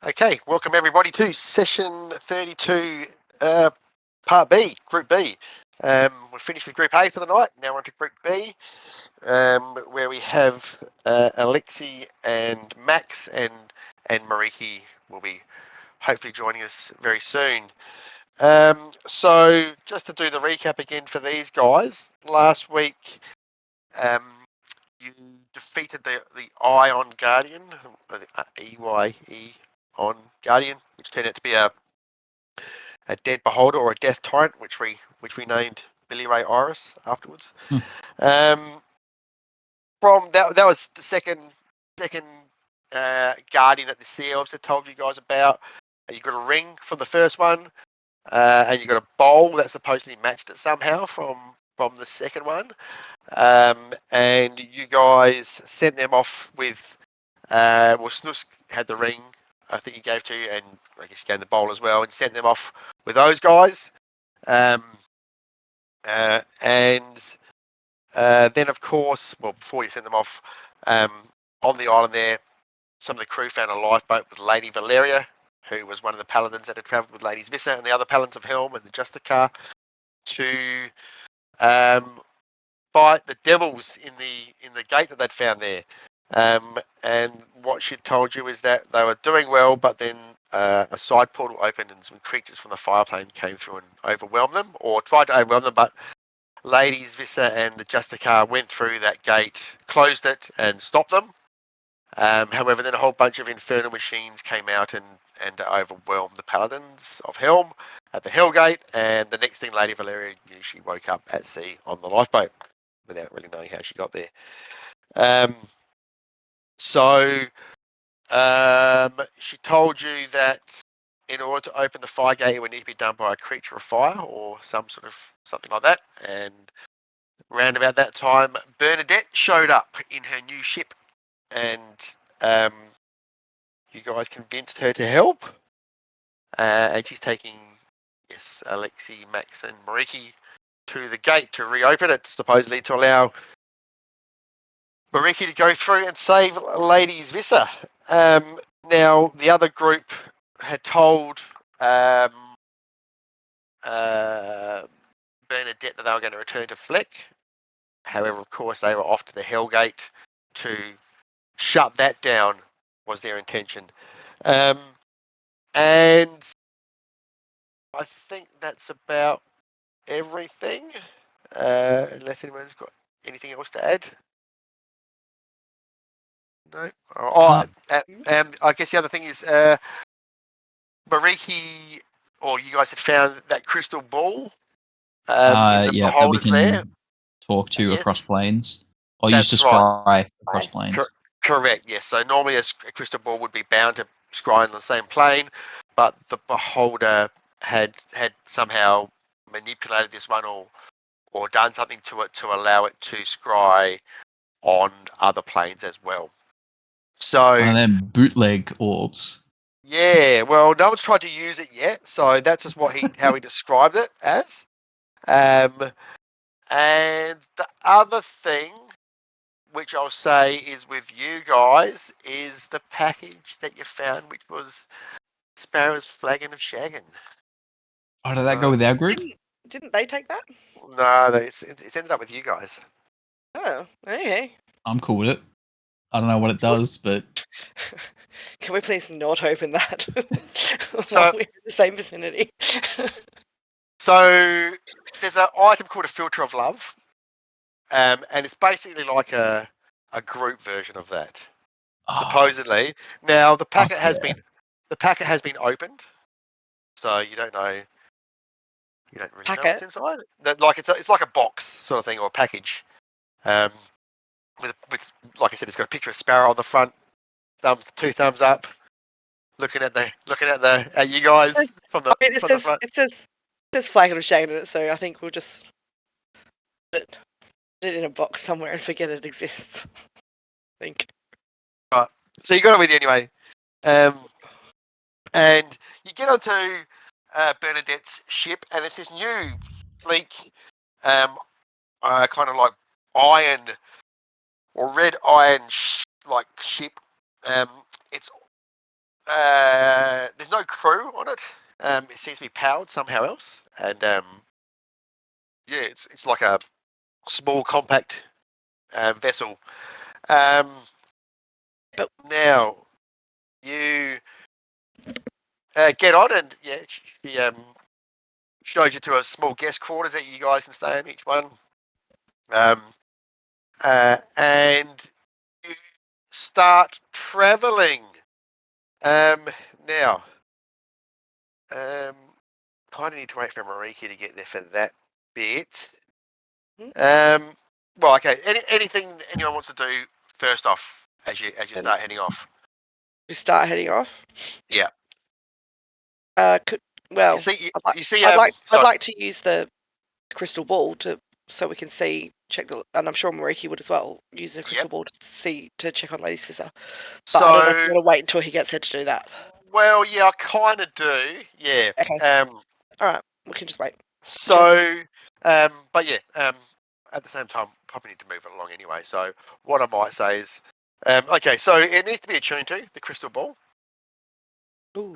Okay, welcome everybody to session 32, part B, Group B. We're finished with Group A for the night. Now we're on to Group B, where we have Alexi and Max, and Mariki will be hopefully joining us very soon. So just to do the recap again for these guys, last week you defeated the Ion Guardian, EYE on Guardian, which turned out to be a dead beholder or a death tyrant, which we named Billy Ray Iris afterwards. From that was the second Guardian that the CLs had told you guys about. You got a ring from the first one, and you got a bowl that supposedly matched it somehow from the second one. And you guys sent them off with Snoosk had the ring, I think he gave to you, and I guess you gave the bowl as well, and sent them off with those guys. And then, of course, well, before you sent them off, on the island there, some of the crew found a lifeboat with Lady Valeria, who was one of the paladins that had travelled with Ladies Vissa and the other paladins of Helm and the Justicar to fight the devils in the gate that they'd found there. And what she told you is that they were doing well, but then a side portal opened and some creatures from the fire plane came through and overwhelmed them, or tried to overwhelm them, but Ladies Vissa and the Justicar went through that gate, closed it, and stopped them. However, then a whole bunch of infernal machines came out and overwhelmed the paladins of Helm at the Hellgate, and the next thing Lady Valeria knew, she woke up at sea on the lifeboat without really knowing how she got there. So she told you that in order to open the fire gate, it would need to be done by a creature of fire or something like that. And around about that time, Burnadette showed up in her new ship, and you guys convinced her to help. And she's taking, yes, Alexi, Max, and Mariki to the gate to reopen it, supposedly to allow Mariki to go through and save Ladies Vissa. Now, the other group had told Burnadette that they were going to return to Fleck. However, of course, they were off to the Hellgate to shut that down, was their intention. And I think that's about everything, unless anyone's got anything else to add. No. I guess the other thing is Mariki, or you guys had found that crystal ball. That we can there. Talk to across planes, or use to scry across planes. Correct. Yes. So normally a crystal ball would be bound to scry on the same plane, but the beholder had somehow manipulated this one or done something to it to allow it to scry on other planes as well. So one of them bootleg orbs. Yeah, well, no one's tried to use it yet, so that's just how he described it as. And the other thing, which I'll say is with you guys, is the package that you found, which was Sparrow's Flagon of Shaggin. Oh, did that go with our group? Didn't they take that? No, it's ended up with you guys. Oh, okay. I'm cool with it. I don't know what it does, but can we please not open that? So while we're in the same vicinity. So there's an item called a Filter of Love, and it's basically like a group version of that, supposedly. Now the packet has been opened, so you don't know. You don't really know what's inside. Like it's like a box sort of thing, or a package. With like I said, it's got a picture of Sparrow on the front, two thumbs up, looking at you guys from the front. It says Flagon of Shame in it, so I think we'll just put it in a box somewhere and forget it exists. I think. Right. So you got it with you anyway, and you get onto Bernadette's ship, and it's this new, sleek, kind of like iron or red iron like ship. It's there's no crew on it. It seems to be powered somehow else, and yeah, it's like a small compact vessel. But now you get on, and yeah, she shows you to a small guest quarters that you guys can stay in each one, and you start traveling. Now, kind of need to wait for Mariki to get there for that bit. Well, okay. Anything anyone wants to do first off as you start heading off? we start heading off. Yeah. Well, You see, I'd sorry. like to use the crystal ball so we can check and I'm sure Mariki would as well use the crystal ball to check on Lady Visser. But I don't know if you want to wait until he gets there to do that. Well, yeah, I kind of do. Yeah. Okay. All right, we can just wait. So, but yeah, at the same time, probably need to move it along anyway. So, what I might say is, okay, so it needs to be attuned to the crystal ball. Ooh.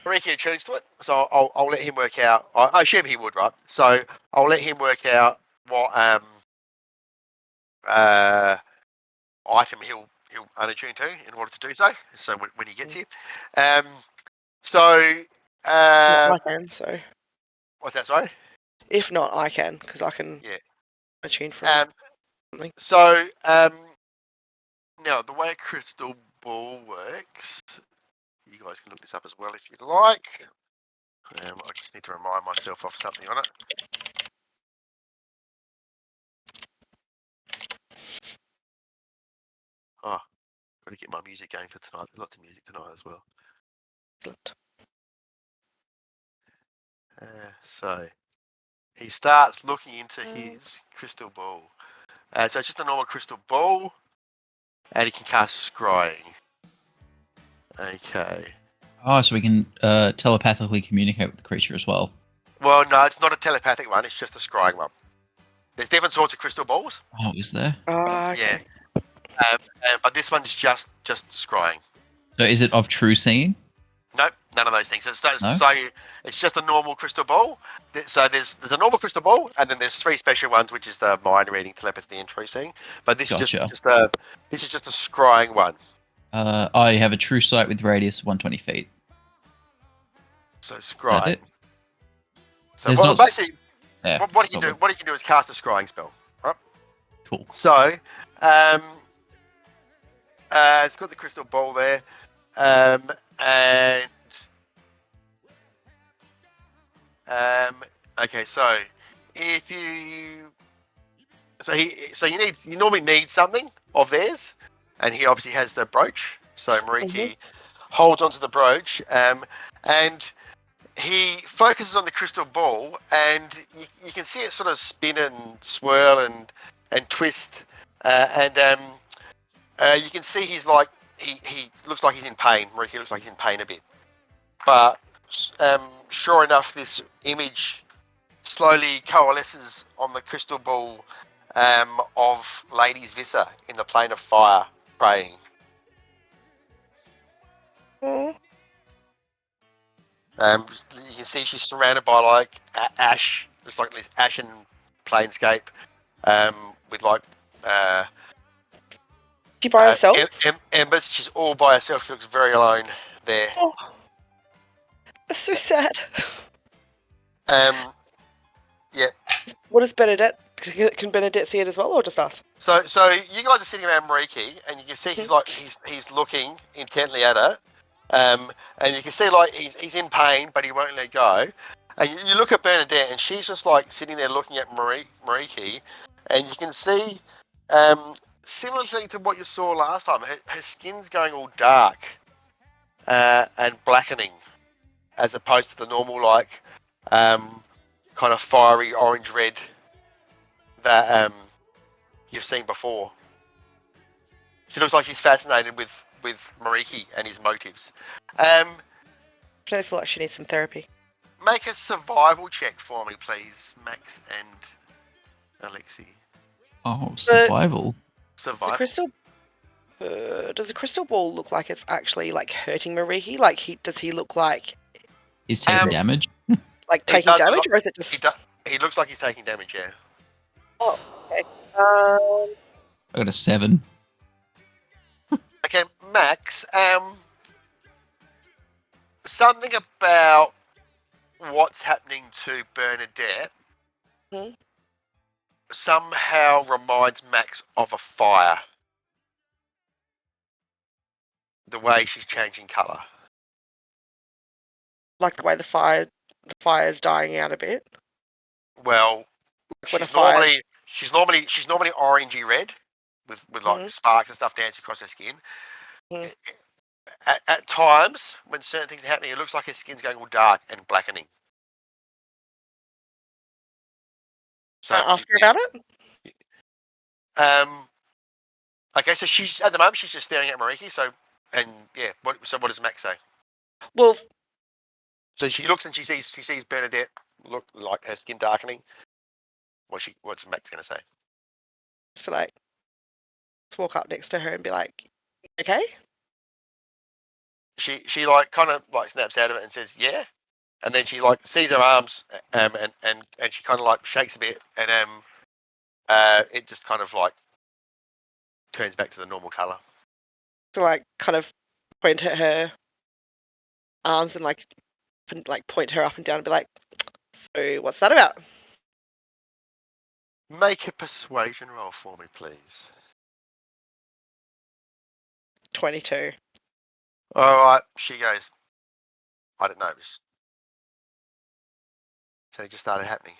Mariki attunes to it, so I'll let him work out. I assume he would, right? So I'll let him work out what item he'll unattune to in order to do so. So when he gets here, so I can. So what's that? Sorry. If not, I can because I can. Yeah. Attune from something. So now the way a crystal ball works, you guys can look this up as well if you'd like. I just need to remind myself of something on it. Oh, got to get my music going for tonight. There's lots of music tonight as well. So he starts looking into his crystal ball. So it's just a normal crystal ball, and he can cast scrying. Okay. Oh, so we can telepathically communicate with the creature as well. Well, no, it's not a telepathic one. It's just a scrying one. There's different sorts of crystal balls. Oh, is there? Okay. Yeah. But this one's just scrying. So is it of true seeing? Nope, none of those things. So No? it's just a normal crystal ball. So there's a normal crystal ball, and then there's three special ones, which is the mind reading, telepathy, and true seeing. But this is just a scrying one. I have a true sight with radius of 120 feet. So scrying. So There's what, not basically, yeah, what he can do is cast a scrying spell, right? Cool. So it's got the crystal ball there, and okay. So if you you normally need something of theirs, and he obviously has the brooch. So Mariki holds onto the brooch, and he focuses on the crystal ball, and you can see it sort of spin and swirl and twist, and you can see he's like he looks like he's in pain. Mariki looks like he's in pain a bit, but sure enough, this image slowly coalesces on the crystal ball of Lady Visser in the plane of fire praying. You can see she's surrounded by like ash. It's like this ashen planescape with like she by herself? Embers. She's all by herself. She looks very alone there. Oh, that's so sad. Yeah. What is Burnadette? Can Burnadette see it as well, or just us? So you guys are sitting around Mariki, and you can see he's looking intently at it, and you can see like he's in pain, but he won't let go. And you look at Burnadette, and she's just like sitting there looking at Mariki, and you can see, similarly to what you saw last time, her skin's going all dark and blackening, as opposed to the normal like kind of fiery orange red that you've seen before. She looks like she's fascinated with Mariki and his motives. I feel like she needs some therapy. Make a survival check for me, please, Max and Alexi. Oh, survival. Survival. The crystal Does the crystal ball look like it's actually like hurting Mariki? Like does he look like He's taking damage. like He taking does damage, look- or is it just? He looks like he's taking damage, yeah. Oh, okay. I got a 7. Okay, Max. Something about what's happening to Burnadette somehow reminds Max of a fire. The way she's changing colour. Like the way the fire's dying out a bit. Well, When she's normally orangey red, with like sparks and stuff dancing across her skin. At times, when certain things are happening, it looks like her skin's going all dark and blackening. So ask her about it. Okay, so she's at the moment she's just staring at Mariki. So what does Max say? Well, so she looks and she sees Bernadette look like her skin darkening. What's Max gonna say? Just be like, let's walk up next to her and be like, okay. She like kind of like snaps out of it and says yeah, and then she like sees her arms and she kind of like shakes a bit and it just kind of like turns back to the normal color. So like kind of point at her arms and like point her up and down and be like, so what's that about? Make a persuasion roll for me, please. 22. All right, she goes, I don't know. So it just started happening.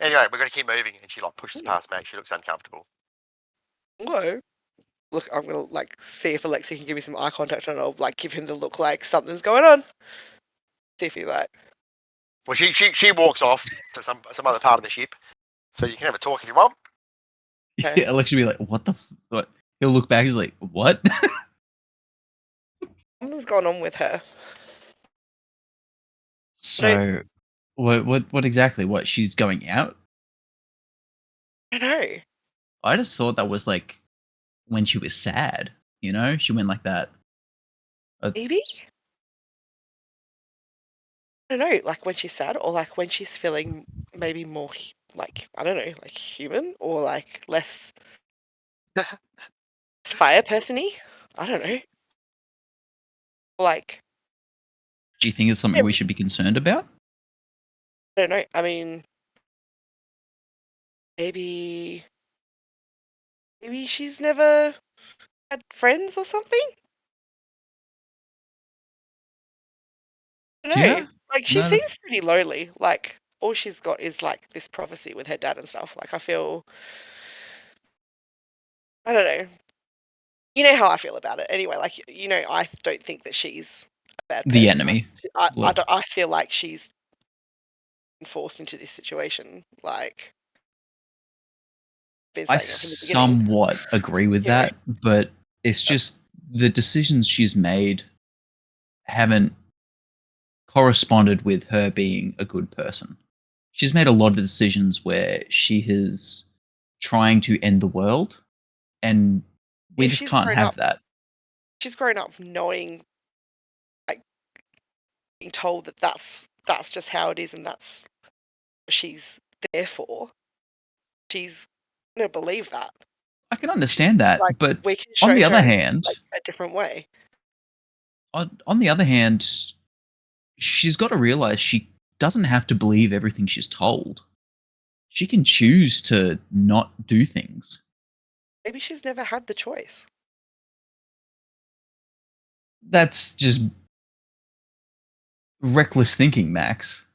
Anyway, we're going to keep moving, and she like pushes past Max. She looks uncomfortable. Whoa. Look, I'm gonna like see if Alexi can give me some eye contact, and I'll like give him the look like something's going on. See if he like. Well, she walks off to some other part of the ship, so you can have a talk if you want. Okay. Yeah, Alex will be like, "What the? What?" He'll look back. He's like, "What?" Something's going on with her. So, what exactly? What, she's going out? I don't know. I just thought that was like when she was sad. You know, she went like that. Maybe. I don't know, like when she's sad, or like when she's feeling maybe more like I don't know, like human, or like less fire person-y. I don't know. Like. Do you think it's something we should be concerned about? I don't know. I mean, maybe she's never had friends or something. I don't know. Yeah. Like she seems pretty lonely. Like all she's got is like this prophecy with her dad and stuff. Like I feel. I don't know. You know how I feel about it. Anyway, like I don't think that she's a bad person. The enemy. I feel like she's forced into this situation. Like. I somewhat agree with that, but it's just the decisions she's made haven't corresponded with her being a good person. She's made a lot of decisions where she is trying to end the world, and we just can't have that. She's grown up knowing, like, being told that that's just how it is and that's what she's there for. She's gonna believe that. I can understand that, like, but we can show on the other her, hand, like, a different way. On the other hand, she's got to realize she doesn't have to believe everything she's told. She can choose to not do things. Maybe she's never had the choice. That's just reckless thinking, Max.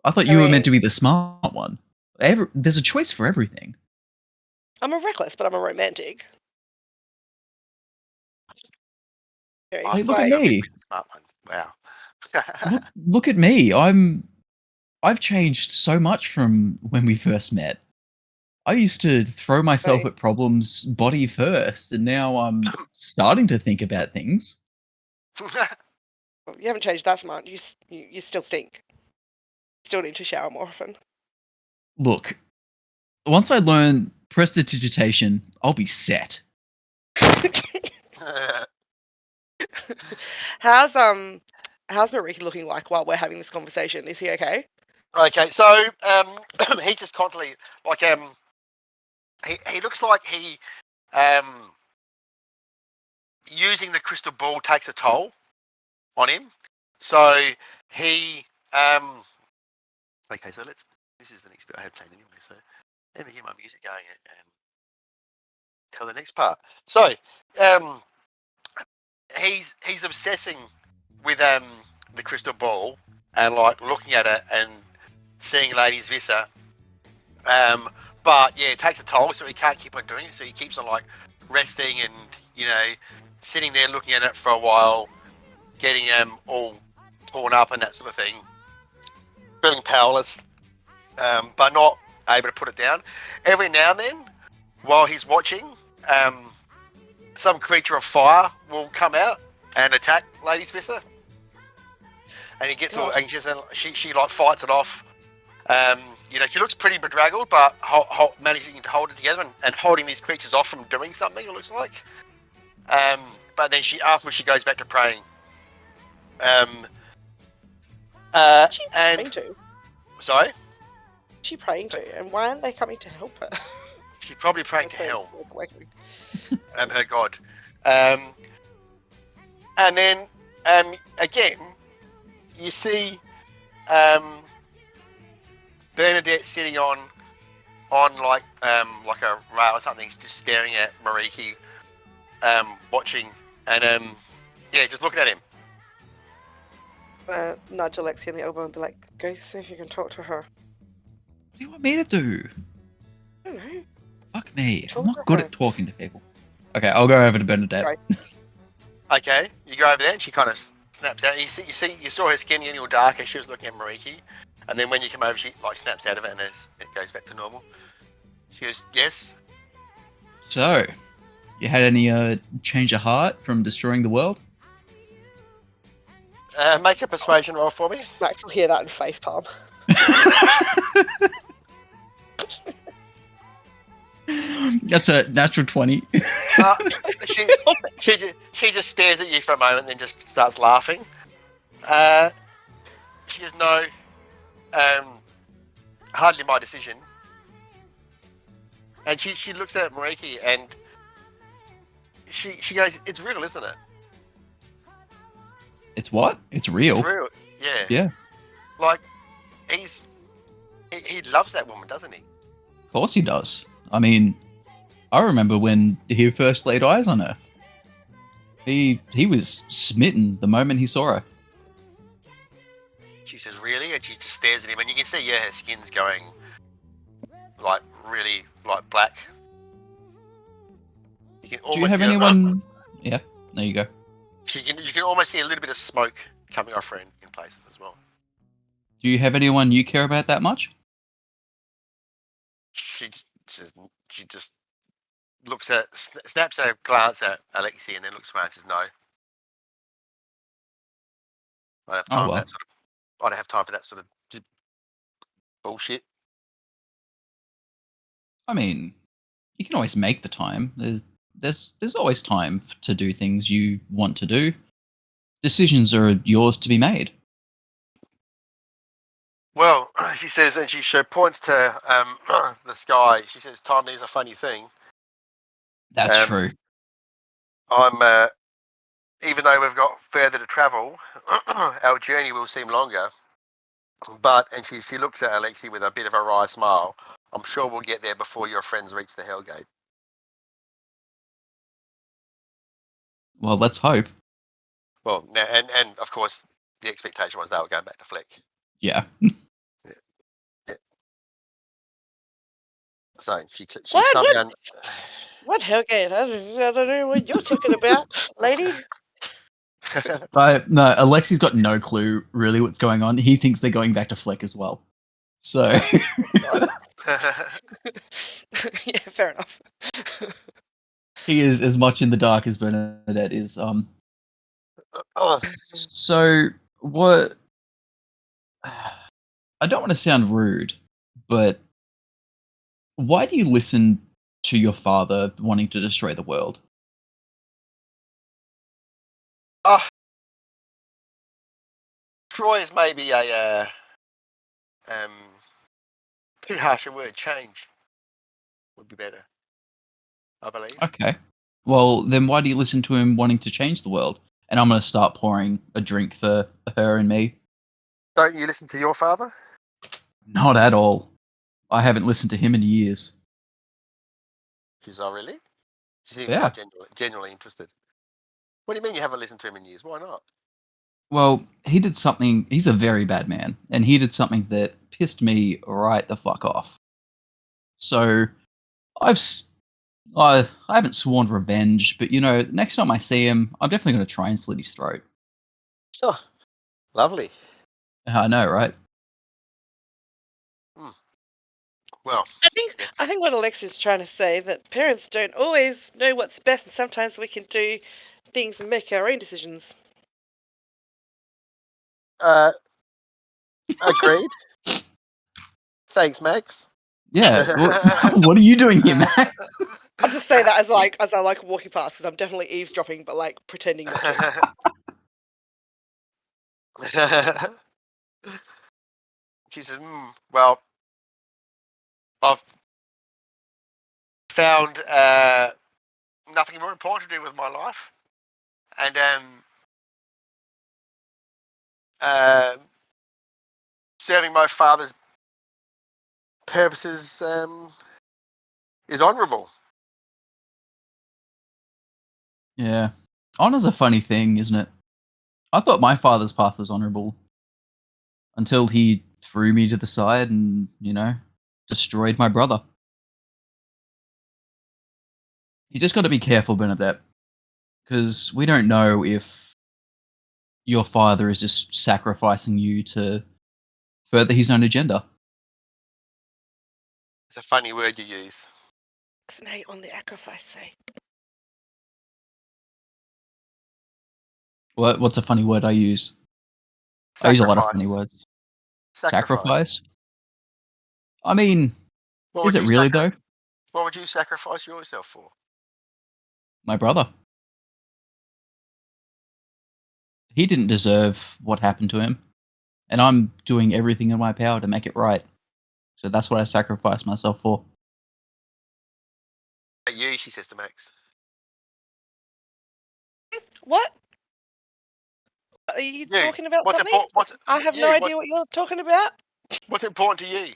I thought you were meant to be the smart one. There's a choice for everything. I'm a reckless, but I'm a romantic. Hey, look at me. Smart one. Wow. Look at me. I've changed so much from when we first met. I used to throw myself at problems body first, and now I'm starting to think about things. You haven't changed that much. You still stink. Still need to shower more often. Look, once I learn prestidigitation, I'll be set. How's Marika looking like while we're having this conversation? Is he okay? Okay, so he just constantly like he looks like he using the crystal ball takes a toll on him. So he okay, so this is the next bit I had planned anyway, so let me get my music going and tell the next part. So he's obsessing with the crystal ball and like looking at it and seeing Ladies Vissa. But yeah, it takes a toll, so he can't keep on doing it. So he keeps on like resting and sitting there looking at it for a while, getting all torn up and that sort of thing, feeling powerless, but not able to put it down. Every now and then, while he's watching, some creature of fire will come out and attack Ladies Vissa, and he gets all anxious and she like fights it off. She looks pretty bedraggled, but managing to hold it together and holding these creatures off from doing something, it looks like. But then afterwards she goes back to praying. What's she praying to? Sorry? What's she praying to? And why aren't they coming to help her? She's probably praying to hell. Her god. And then again, you see Burnadette sitting on like a rail or something, just staring at Mariki, watching, and just looking at him. Nudge Alexia in the elbow and be like, "Go see if you can talk to her." What do you want me to do? I don't know. Fuck me. I'm not good at talking to people. Okay, I'll go over to Burnadette. Right. Okay, you go over there and she kind of snaps out. You saw her skin getting all dark as she was looking at Mariki, and then when you come over, she like snaps out of it and it goes back to normal. She goes, "Yes." So, you had any change of heart from destroying the world? Make a persuasion roll for me. Max will hear that and facepalm. That's a natural 20. She just stares at you for a moment, and then just starts laughing. She goes, "No, hardly my decision." And she looks at Mariki and she goes, "It's real, isn't it?" It's what? It's real. It's real. Yeah. Yeah. Like he loves that woman, doesn't he? Of course he does. I mean, I remember when he first laid eyes on her. He was smitten the moment he saw her. She says, "Really?" And she just stares at him, and you can see, yeah, her skin's going like really like black. You can almost Do you have anyone? Yeah, there you go. You can almost see a little bit of smoke coming off her in places as well. Do you have anyone you care about that much? She just looks at, snaps a glance at Alexi, and then looks around and says, "No, I don't have time for that sort of. I don't have time for that sort of bullshit." I mean, you can always make the time. There's always time to do things you want to do. Decisions are yours to be made. Well, she says, and she points to the sky. She says, "Time is a funny thing." That's true. I'm even though we've got further to travel, our journey will seem longer. But, and she looks at Alexi with a bit of a wry smile. "I'm sure we'll get there before your friends reach the Hellgate." Well, let's hope. Well, and of course, the expectation was they were going back to Fleck. Yeah. Yeah. So she summed down. What Hellgate? I don't know what you're talking about, lady. But no, Alexi's got no clue really what's going on. He thinks they're going back to Fleck as well. So Yeah, fair enough. he is as much in the dark as Burnadette is. So what? I don't want to sound rude, but why do you listen to your father wanting to destroy the world? Oh, Troy is maybe a too harsh a word. Change would be better, I believe. Okay. Well, then why do you listen to him wanting to change the world? And I'm going to start pouring a drink for her and me. Don't you listen to your father? Not at all. I haven't listened to him in years. She's oh really? She seems Yeah. quite genuinely interested. What do you mean you haven't listened to him in years? Why not? Well, he did something. He's a very bad man, and he did something that pissed me right the fuck off. So I haven't sworn revenge, but next time I see him, I'm definitely going to try and slit his throat. Oh, lovely. I know, right? Well, I think what Alexia's trying to say that parents don't always know what's best, and sometimes we can do things and make our own decisions. agreed. Thanks, Max. Yeah. What are you doing here, man? I'll just say that as I like walking past, because I'm definitely eavesdropping, but like pretending not to. She says, well, I've found nothing more important to do with my life. And serving my father's purposes is honourable. Yeah. Honor's a funny thing, isn't it? I thought my father's path was honorable until he threw me to the side and, destroyed my brother. You just got to be careful, Bernadette, because we don't know if your father is just sacrificing you to further his own agenda. It's a funny word you use. It's an 8 on the sacrifice say. What's a funny word I use? I use a lot of funny words. Sacrifice? I mean, is it really though? What would you sacrifice yourself for? My brother. He didn't deserve what happened to him, and I'm doing everything in my power to make it right. So that's what I sacrificed myself for. You, she says to Max. What? Are you talking about what's something? I have no idea what you're talking about. What's important to you?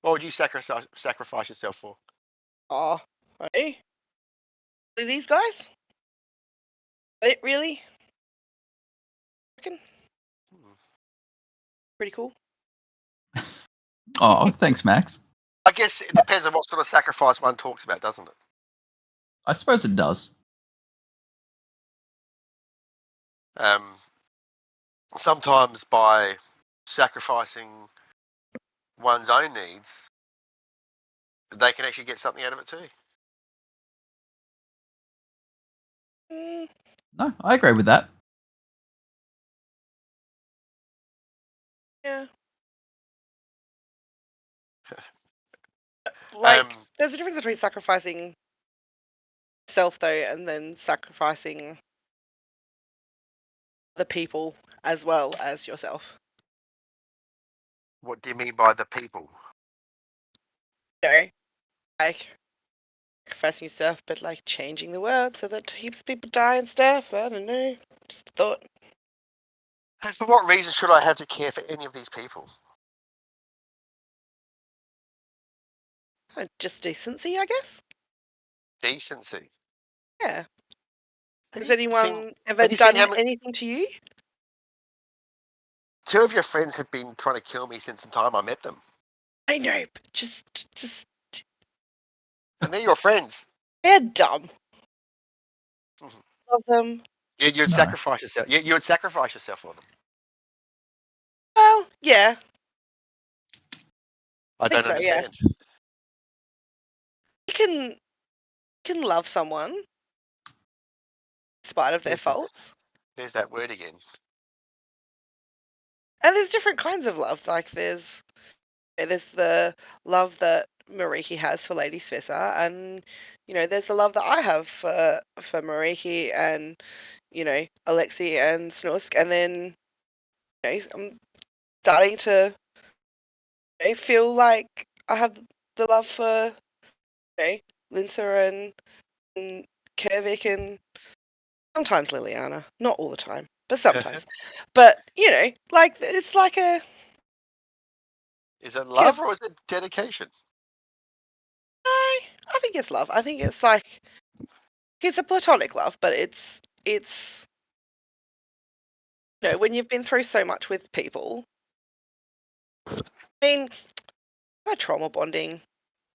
What would you sacrifice yourself for? Oh, hey. These guys? Really? Pretty cool. Oh, thanks, Max. I guess it depends on what sort of sacrifice one talks about, doesn't it? I suppose it does. Sometimes by sacrificing one's own needs, they can actually get something out of it too. No, I agree with that. Yeah. There's a difference between sacrificing yourself, though, and then sacrificing the people as well as yourself. What do you mean by the people? Like sacrificing yourself, but like changing the world so that heaps of people die and stuff. I don't know. Just a thought. And for what reason should I have to care for any of these people? Just decency, I guess. Decency. Yeah. Has anyone ever done anything to you? 2 of your friends have been trying to kill me since the time I met them. I know, but just. And they're your friends. They're dumb. Love them. You'd sacrifice yourself. You would sacrifice yourself for them. Well, yeah. I don't understand. Yeah. You can love someone in spite of their faults. There's that word again. And there's different kinds of love. Like there's the love that Mariki has for Lady Svissa, and there's the love that I have for Mariki and Alexei and Snusk, and then I'm starting to feel like I have the love for Linsa and Kervik and sometimes Liliana, not all the time, but sometimes. But like it's like a. Is it love or is it dedication? No, I think it's love. I think it's like it's a platonic love, but it's when you've been through so much with people. I mean, not trauma bonding.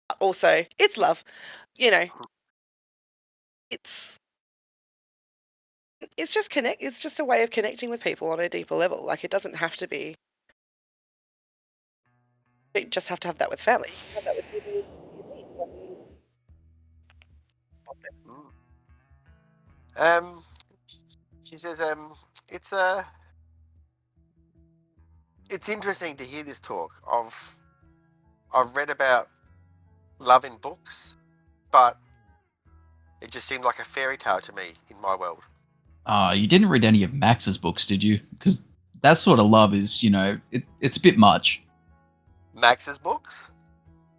But also, it's love. It's just connect. It's just a way of connecting with people on a deeper level. Like it doesn't have to be. You just have to have that with family. You can have that with people you Mm. She says, it's it's interesting to hear this talk. I've read about love in books, but it just seemed like a fairy tale to me in my world. You didn't read any of Max's books, did you? Because that sort of love is, it's a bit much. Max's books?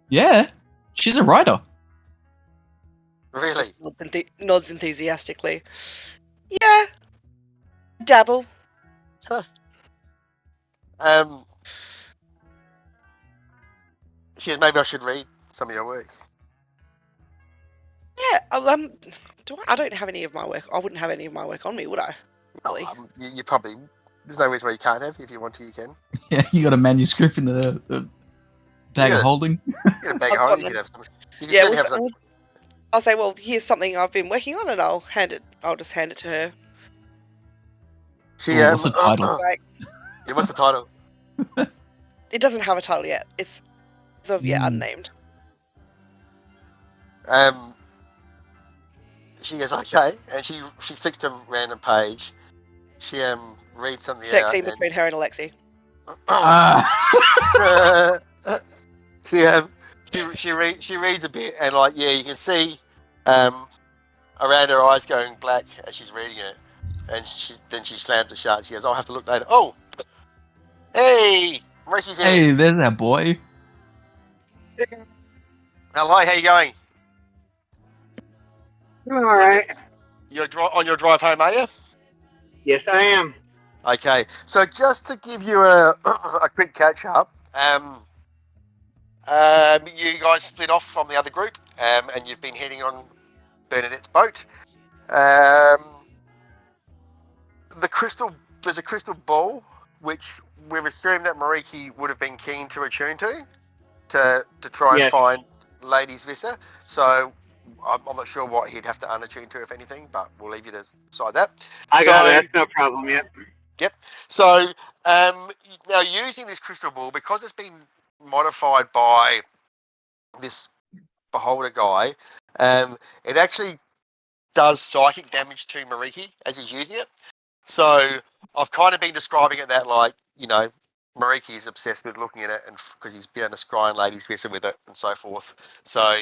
Yeah, she's a writer. Really? nods enthusiastically. Yeah, dabble. Huh. She says, maybe I should read some of your work. Yeah, I don't have any of my work. I wouldn't have any of my work on me, would I? Really? Oh, you probably. There's no reason why you can't have. If you want to, you can. Yeah, you got a manuscript in the bag of holding. You got a bag of holding. You can have some. You can Yeah, certainly have some. I'll say, well, here's something I've been working on, and I'll just hand it to her. She, what's the title? Yeah, what's the title? It doesn't have a title yet. It's of yet unnamed. She goes, okay, and she flicked a random page. She reads something Sex out. scene between her and Alexei. She reads a bit, and like, yeah, you can see around her eyes going black as she's reading it, and then she slams it shut. She goes, I'll have to look later. Oh, hey, Ricky's here. Hey, there's that boy. Hello, how you going? All right. You're on your drive home, are you? Yes, I am. Okay, so just to give you a quick catch up, you guys split off from the other group, and you've been heading on Burnadette's boat. There's a crystal ball which we've assumed that Mariki would have been keen to attune to try and find Lady's Visa. So I'm not sure what he'd have to unattune to, if anything, but we'll leave you to decide that. I got it. That's no problem. Yep. So now using this crystal ball, because it's been modified by this beholder guy, it actually does psychic damage to Mariki as he's using it. So I've kind of been describing it that, like, Mariki is obsessed with looking at it, and because he's been on a scrying Lady's Visa with it and so forth. So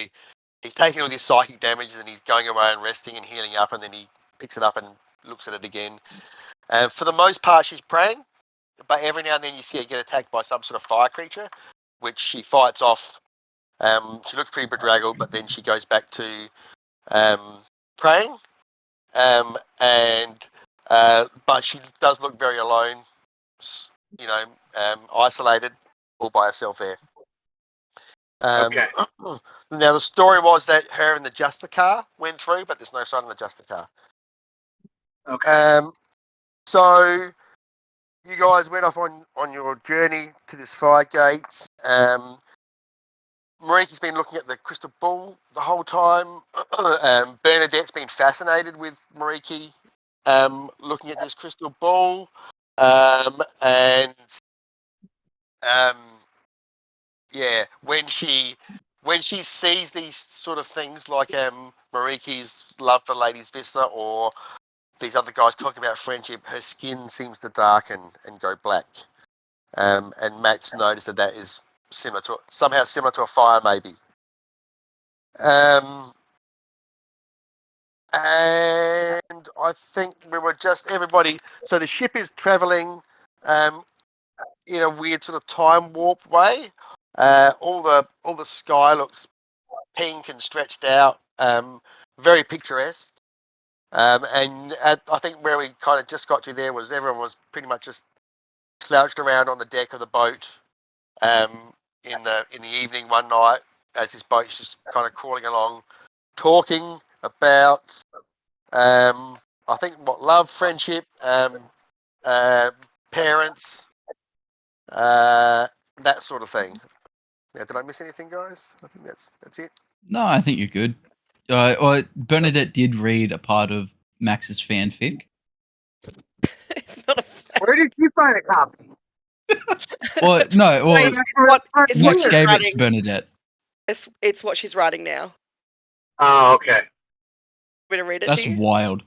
he's taking all this psychic damage, and then he's going away and resting and healing up, and then he picks it up and looks at it again. For the most part, she's praying, but every now and then you see her get attacked by some sort of fire creature, which she fights off. She looks pretty bedraggled, but then she goes back to praying, but she does look very alone, isolated, all by herself there. Okay. Now the story was that her and the Justicar went through, but there's no sign of the Justicar. Okay. So you guys went off on your journey to this fire gate. Mariki's been looking at the crystal ball the whole time. Bernadette's been fascinated with Mariki looking at this crystal ball. When she sees these sort of things like Mariki's love for Lady's Vista or these other guys talking about friendship, her skin seems to darken and go black. And Max noticed that is somehow similar to a fire, maybe. And I think we were just everybody. So the ship is traveling in a weird sort of time warp way. All the sky looks pink and stretched out, very picturesque. And I think where we kind of just got to there was everyone was pretty much just slouched around on the deck of the boat in the evening one night as this boat's just kind of crawling along, talking about I think love, friendship, parents, that sort of thing. Now, did I miss anything, guys? I think that's it. No, I think you're good. Well, Burnadette did read a part of Max's fanfic. It's not a Where did you find a copy? Well, no, well, it's Max she's gave it writing. to Burnadette. It's what she's writing now. Oh, okay. Want me to read it That's to you? wild.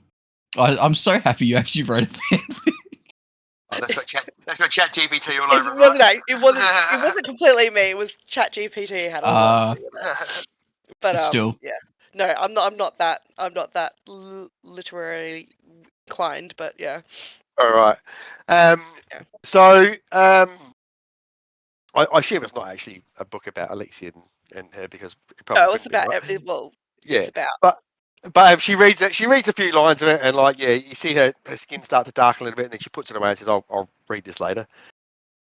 I'm so happy you actually wrote a fanfic. Oh, that's got chat GPT all It over wasn't. right? It wasn't completely me. It was ChatGPT had a lot to do with that. But Still. yeah. No, I'm not that literally inclined. But yeah. All right. So I assume it's not actually a book about Alexia and her because it probably No, it's couldn't be, about right? well. Yeah, It's about. but she reads it. She reads a few lines of it, and like, yeah, you see her skin start to darken a little bit, and then she puts it away and says, "I'll read this later."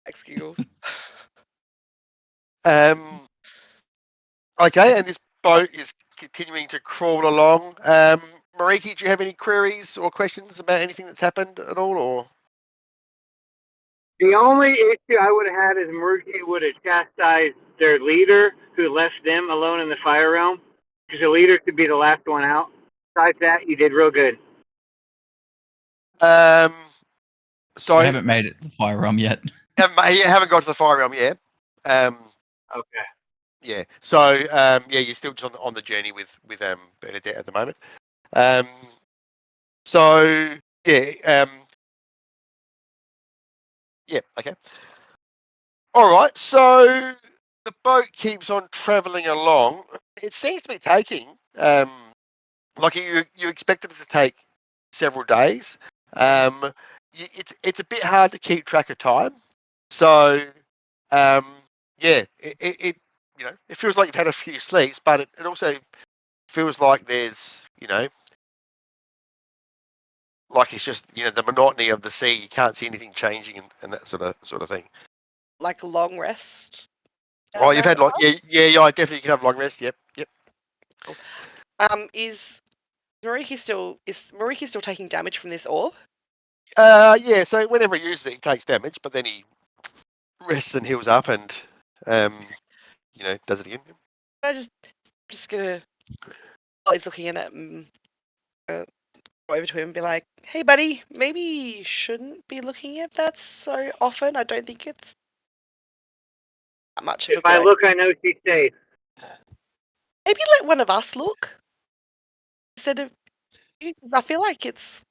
Excuse. Okay, and this boat is continuing to crawl along. Mariki, do you have any queries or questions about anything that's happened at all, or? The only issue I would have had is Murky would have chastised their leader who left them alone in the fire realm, because the leader could be the last one out. Besides that, you did real good. So I haven't made it to the fire realm yet. haven't got to the fire realm yet. Okay. Yeah. So yeah, you're still just on the journey with Bernadette at the moment. So yeah. Yeah. Okay. All right. So the boat keeps on travelling along. It seems to be taking like you expected it to take several days. It's a bit hard to keep track of time. So yeah, it it feels like you've had a few sleeps, but it also feels like there's like it's just the monotony of the sea. You can't see anything changing and that sort of thing. Like a long rest. Oh, you've had yeah. I definitely can have long rest. Yep. Is Mariki still taking damage from this orb? Yeah. So whenever he uses it, he takes damage, but then he rests and heals up, and does it again. I just gonna while he's looking at it, go over to him and be like, "Hey, buddy, maybe you shouldn't be looking at that so often. I don't think it's that much of a If good I idea. look, I know she's safe. Maybe let one of us look instead of you, 'cause I feel like it's."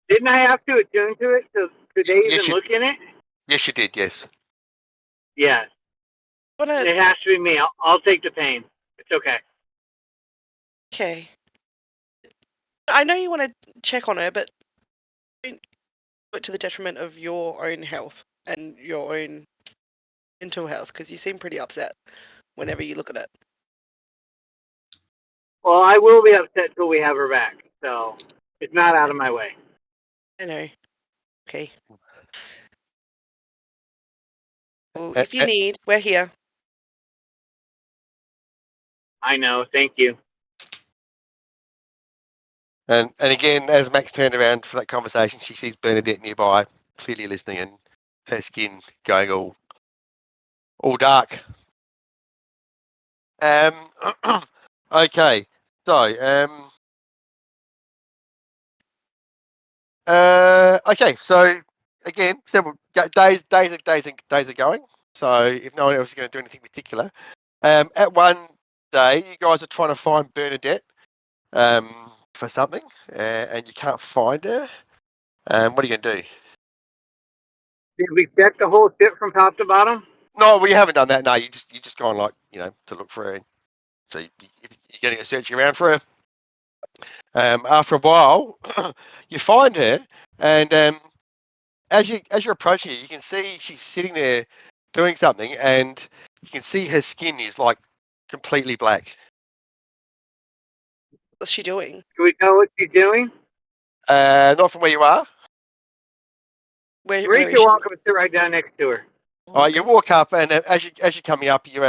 Didn't I have to attune to it? So could they Yes, even look in it? Yes, you did. Yes. Yes. Wanna, It has to be me. I'll take the pain. It's okay. okay. I know you want to check on her, but don't do it to the detriment of your own health and your own mental health, because you seem pretty upset whenever you look at it. Well, I will be upset till we have her back. So it's not out of my way. I know. Okay. Well, if you need, we're here. I know. Thank you. And again, as Max turned around for that conversation, she sees Bernadette nearby, clearly listening, and her skin going all dark. Okay, so okay, so again, several days are going. So if no one else is going to do anything particular, at one day you guys are trying to find Bernadette for something, and you can't find her. What are you going to do? Did we check the whole ship from top to bottom? No, we haven't done that. No, you just gone like to look for her. So you're getting a search around for her. After a while, you find her, and as you're approaching her, you can see she's sitting there doing something, and you can see her skin is like completely black. What's she doing? Can we tell what she's doing? Not from where you are. Where is Rachel she? walk up and sit right down next to her. All right, you walk up, and as you're coming up, you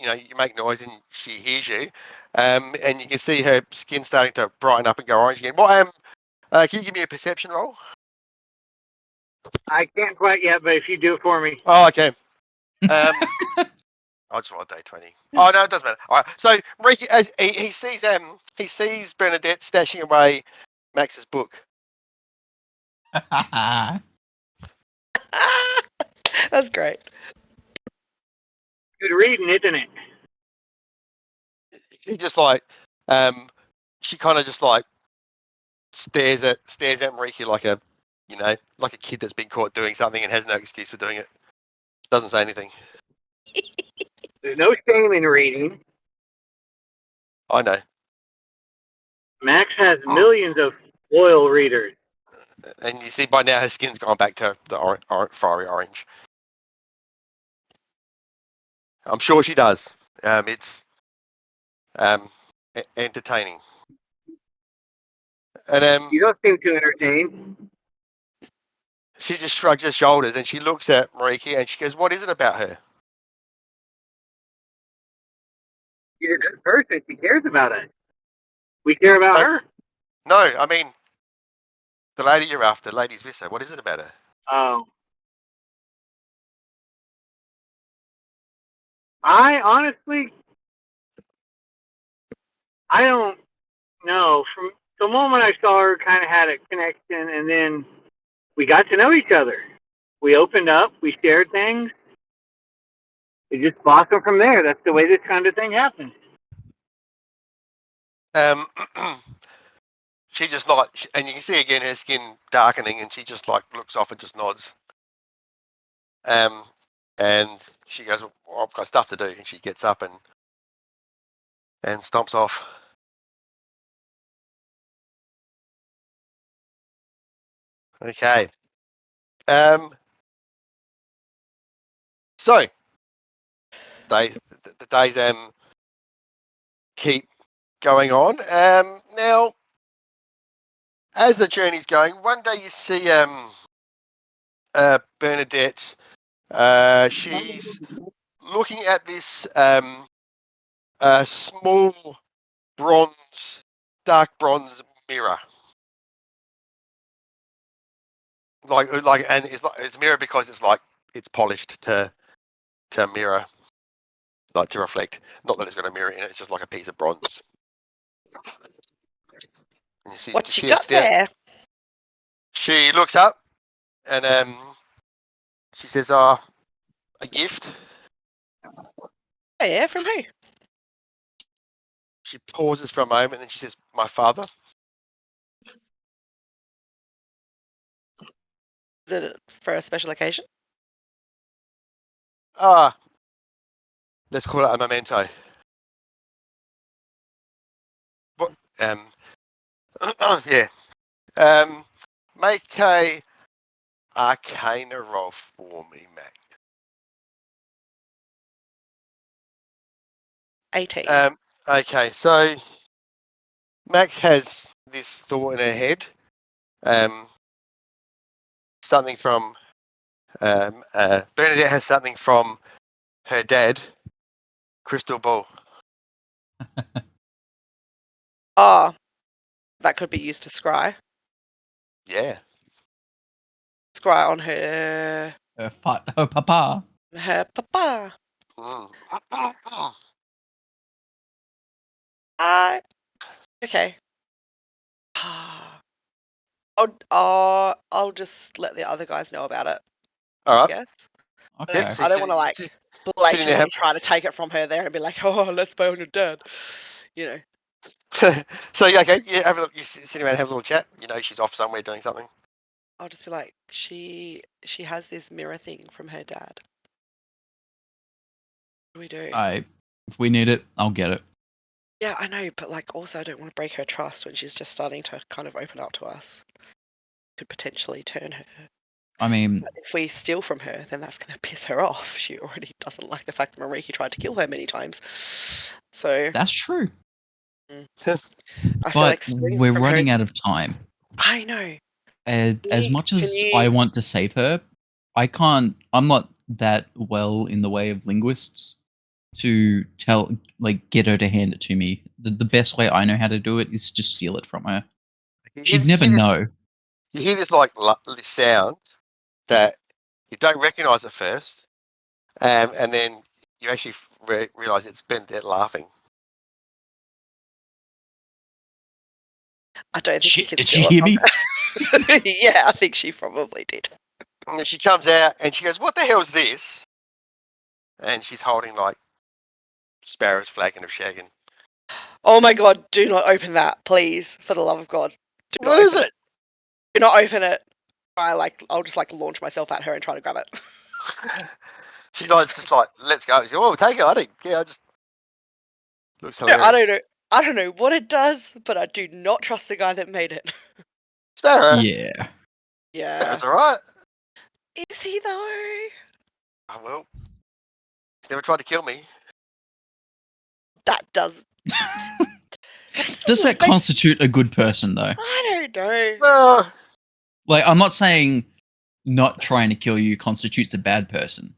you make noise, and she hears you, and you can see her skin starting to brighten up and go orange again. What can you give me a perception roll? I can't quite yet, but if you do it for me. Oh, okay. I'll just roll a d20. Oh no, it doesn't matter. All right. So Ricky, as he sees Burnadette stashing away Max's book. That's great. Good reading, isn't it? He just like, she kind of just like stares at Mariki like a, like a kid that's been caught doing something and has no excuse for doing it. Doesn't say anything. There's no shame in reading. I know. Max has millions of loyal readers. And you see by now her skin's gone back to the fiery orange. I'm sure she does. It's entertaining. And You don't seem too entertained. she just shrugs her shoulders and she looks at Mariki and she goes, "What is it about her?" She's a good person. She cares about us. We care about her. No, I mean the lady you're after, Ladies Vista. What is it about her? Oh. I honestly, I don't know. From the moment I saw her, kind of had a connection, and then we got to know each other. We opened up. We shared things. It just blossomed from there. That's the way this kind of thing happens. She just like, and you can see again her skin darkening, and she just like looks off and just nods. And she goes, "Well, I've got stuff to do," and she gets up and stomps off. Okay. So the days keep going on. Now, as the journey's going, one day you see Burnadette. She's looking at this small dark bronze mirror. And it's a mirror because it's polished to mirror, like to reflect. Not that it's got a mirror in it; it's just like a piece of bronze. And What you got there? She looks up and she says, "A gift." Oh yeah, from who? She pauses for a moment and then she says, "My father." Is it for a special occasion? Let's call it a memento. What? Yeah. Make a Arcana roll for me, Max. 18. Okay, so Max has this thought in her head. Something from Bernadette has something from her dad, crystal ball. Oh, that could be used to scry. Yeah. Scry on her Papa. her papa. Okay. I'll just let the other guys know about it. All I right. guess. Okay. Yep, so I don't want to like sitting blatantly there- try to take it from her there and be like, "Oh, let's play on your dad," you know. So yeah, okay, yeah, have a look. You sit around and have a little chat. She's off somewhere doing something. I'll just be like, she has this mirror thing from her dad. What do we do? I If we need it, I'll get it. Yeah, I know, but like also I don't want to break her trust when she's just starting to kind of open up to us. Could potentially turn her. I mean, But if we steal from her, then that's going to piss her off. She already doesn't like the fact that Mariki tried to kill her many times. So that's true. I feel But like stealing we're from her. running out of time. I know. As much as I want to save her, I can't. I'm not that well in the way of linguists to get her to hand it to me. The best way I know how to do it is to steal it from her. She'd never know. You hear this this sound that you don't recognise at first, and then you actually realise it's Burnadette laughing. I don't think you can Did steal she hear me? it. Yeah, I think she probably did. And then she comes out and she goes, "What the hell's this?" And she's holding like Sparrow's flagon of shaggin. Oh my god, do not open that, please. For the love of God. Do not What is open it? Do not open it. I'll just like launch myself at her and try to grab it. She's like, just like, let's go. She's like, "Oh, take it." I don't care. I just looks No, hilarious. I don't know what it does, but I do not trust the guy that made it. Sparrow. Yeah. Yeah. Sparrow's all right. Is he though? Oh, well, he's never tried to kill me. That does. Does that constitute a good person, though? I don't know. Well, Like, I'm not saying not trying to kill you constitutes a bad person,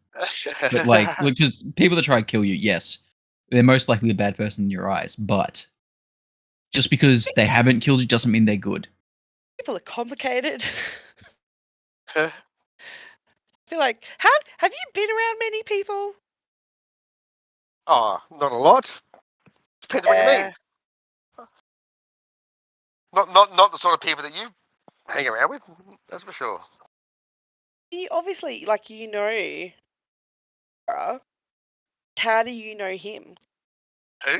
but like, because people that try to kill you, yes, they're most likely a bad person in your eyes. But just because they haven't killed you doesn't mean they're good. People are complicated. Huh? I feel like have you been around many people? Oh, not a lot. Depends what you mean. Not the sort of people that you hang around with. That's for sure. You obviously you know. Sarah. How do you know him? Who?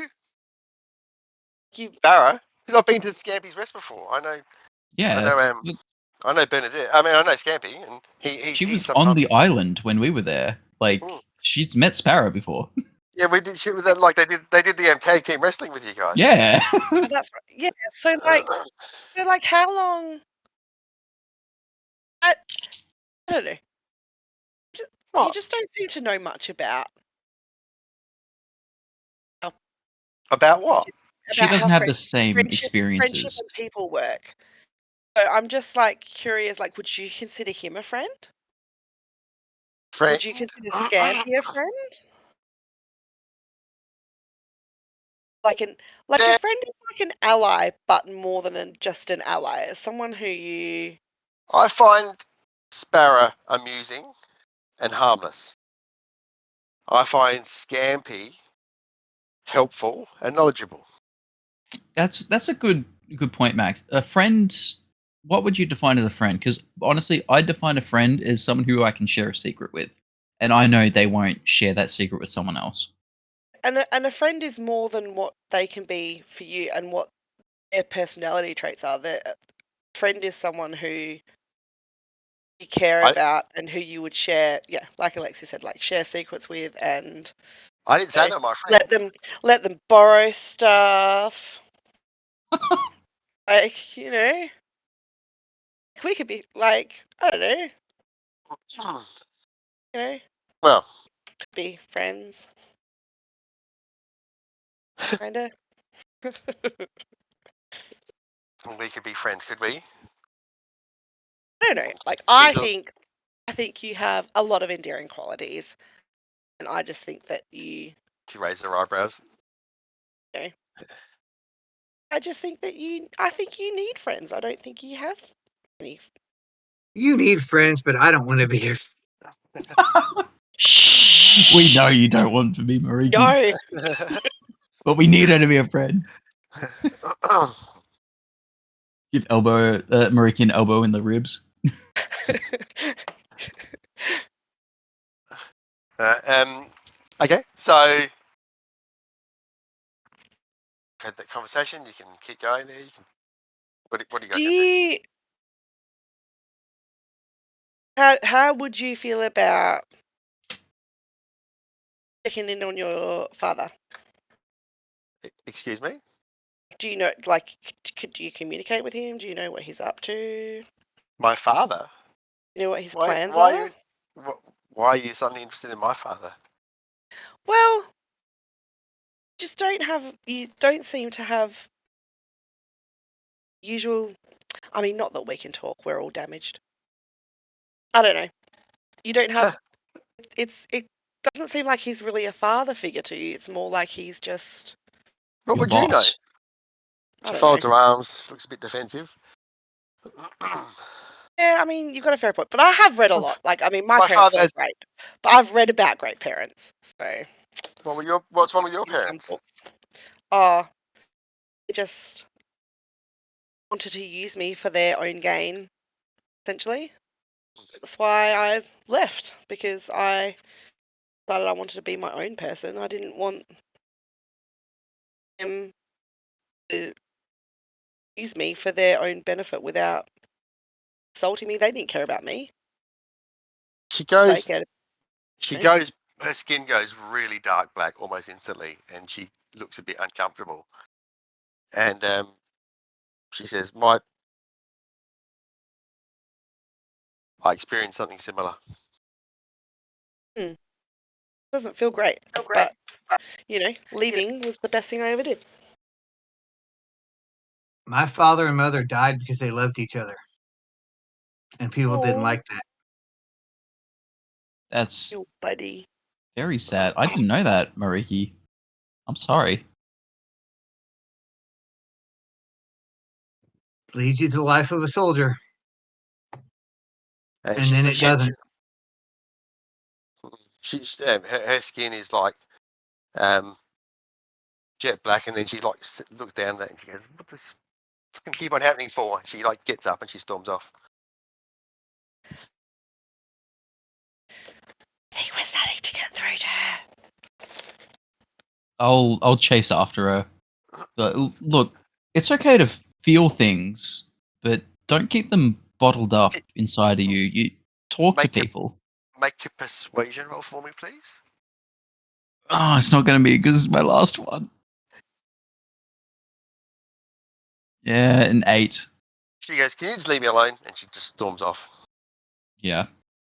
You Barra? Because I've been to Scampy's Rest before. I know. Yeah. I know Burnadette. I mean, I know Scampy, and She he's was sometimes. on the island when we were there. Like, she's met Sparrow before. Yeah, we did shit with that. Like they did the tag team wrestling with you guys. Yeah. oh, that's right. Yeah. So how long? I don't know. You just don't seem to know much about. About what? She about doesn't how have the same friendship experiences. and people work. So I'm just curious. Would you consider him a friend? Friend? Would you consider Scampy a friend? Yeah. A friend is like an ally, but more than just an ally. It's someone who you. I find Sparrow amusing and harmless. I find Scampy helpful and knowledgeable. That's a good point, Max. A friend. What would you define as a friend? Because honestly, I define a friend as someone who I can share a secret with, and I know they won't share that secret with someone else. And a friend is more than what they can be for you and what their personality traits are. A friend is someone who you care about and who you would share, like Alexi said, share secrets with, and I didn't say that, my friend. let them borrow stuff. We could be I don't know, Well, be friends, kinda. we could be friends, could we? I don't know. I think you have a lot of endearing qualities, and I just think that you. She raised her eyebrows. I just think that I think you need friends. I don't think you have any. You need friends, but I don't want to be your. Shh. We know you don't want to be Mariki, No. but we need her to be a friend. Give Mariki an elbow in the ribs. Okay, so had that conversation. You can keep going there. What do you guys do? How would you feel about checking in on your father? Excuse me? Do you know, like, do you communicate with him? Do you know what he's up to? My father? You know what his Why? plans Why are? why are you suddenly interested in my father? Well, you don't seem to have usual. I mean, not that we can talk. We're all damaged. I don't know. You don't have. It doesn't seem like he's really a father figure to you. It's more like he's just. What Your would you know? boss. I She don't folds know. her arms, looks a bit defensive. Yeah, I mean, you've got a fair point. But I have read a lot. Like, I mean, my My parents father weren't has. great, but I've read about great parents. So. What's wrong with your In some parents? books. Oh, they just wanted to use me for their own gain, essentially. That's why I left, because I decided I wanted to be my own person. I didn't want them to use me for their own benefit without insulting me. They didn't care about me. She They goes. cared She about me. goes. Her skin goes really dark black almost instantly, and she looks a bit uncomfortable. And she says, I experienced something similar." Doesn't feel great, but leaving was the best thing I ever did. My father and mother died because they loved each other, and people didn't Oh, like that. That's your buddy. very sad. I didn't know that, Mariki. I'm sorry. Leads you to the life of a soldier, and She, then it doesn't. her skin is like um, jet black, and then she like looks down at it and she goes, "What does fucking keep on happening for?" She like gets up and she storms off. I think we're starting to get through to her. I'll chase after her. But look, it's okay to feel things, but don't keep them bottled up inside of you. You talk to Make a people. make a persuasion roll for me, please. Oh, it's not going to be because it's my last one. Yeah, an 8. She goes, "Can you just leave me alone?" And she just storms off. Yeah,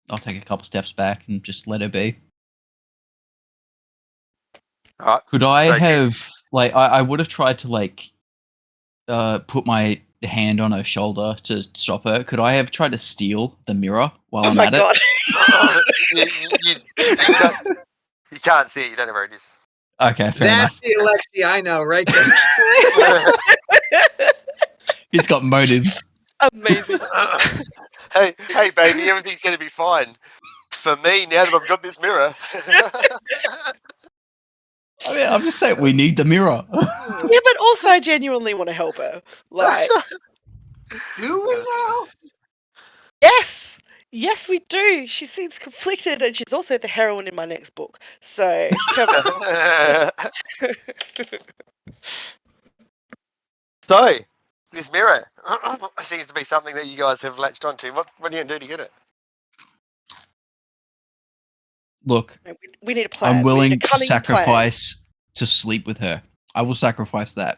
I'll take a couple steps back and just let her be. All right. Could I So have I would have tried to put my hand on her shoulder to stop her. Could I have tried to steal the mirror while Oh I'm my at god. you can't see it. You don't know where it is. it? Okay, fair That's enough. the Alexi I know right there. He's got motives. Amazing. hey, baby, everything's going to be fine. For me, now that I've got this mirror. I mean, I'm just saying we need the mirror. Yeah, but also I genuinely want to help her. Like, Do we now? yes! Yes, we do. She seems conflicted, and she's also the heroine in my next book. So, come on. So, this mirror seems to be something that you guys have latched onto. What are you going to do to get it? Look, We need a plan. I'm We willing need a to cunning sacrifice to sleep with her. I will sacrifice that.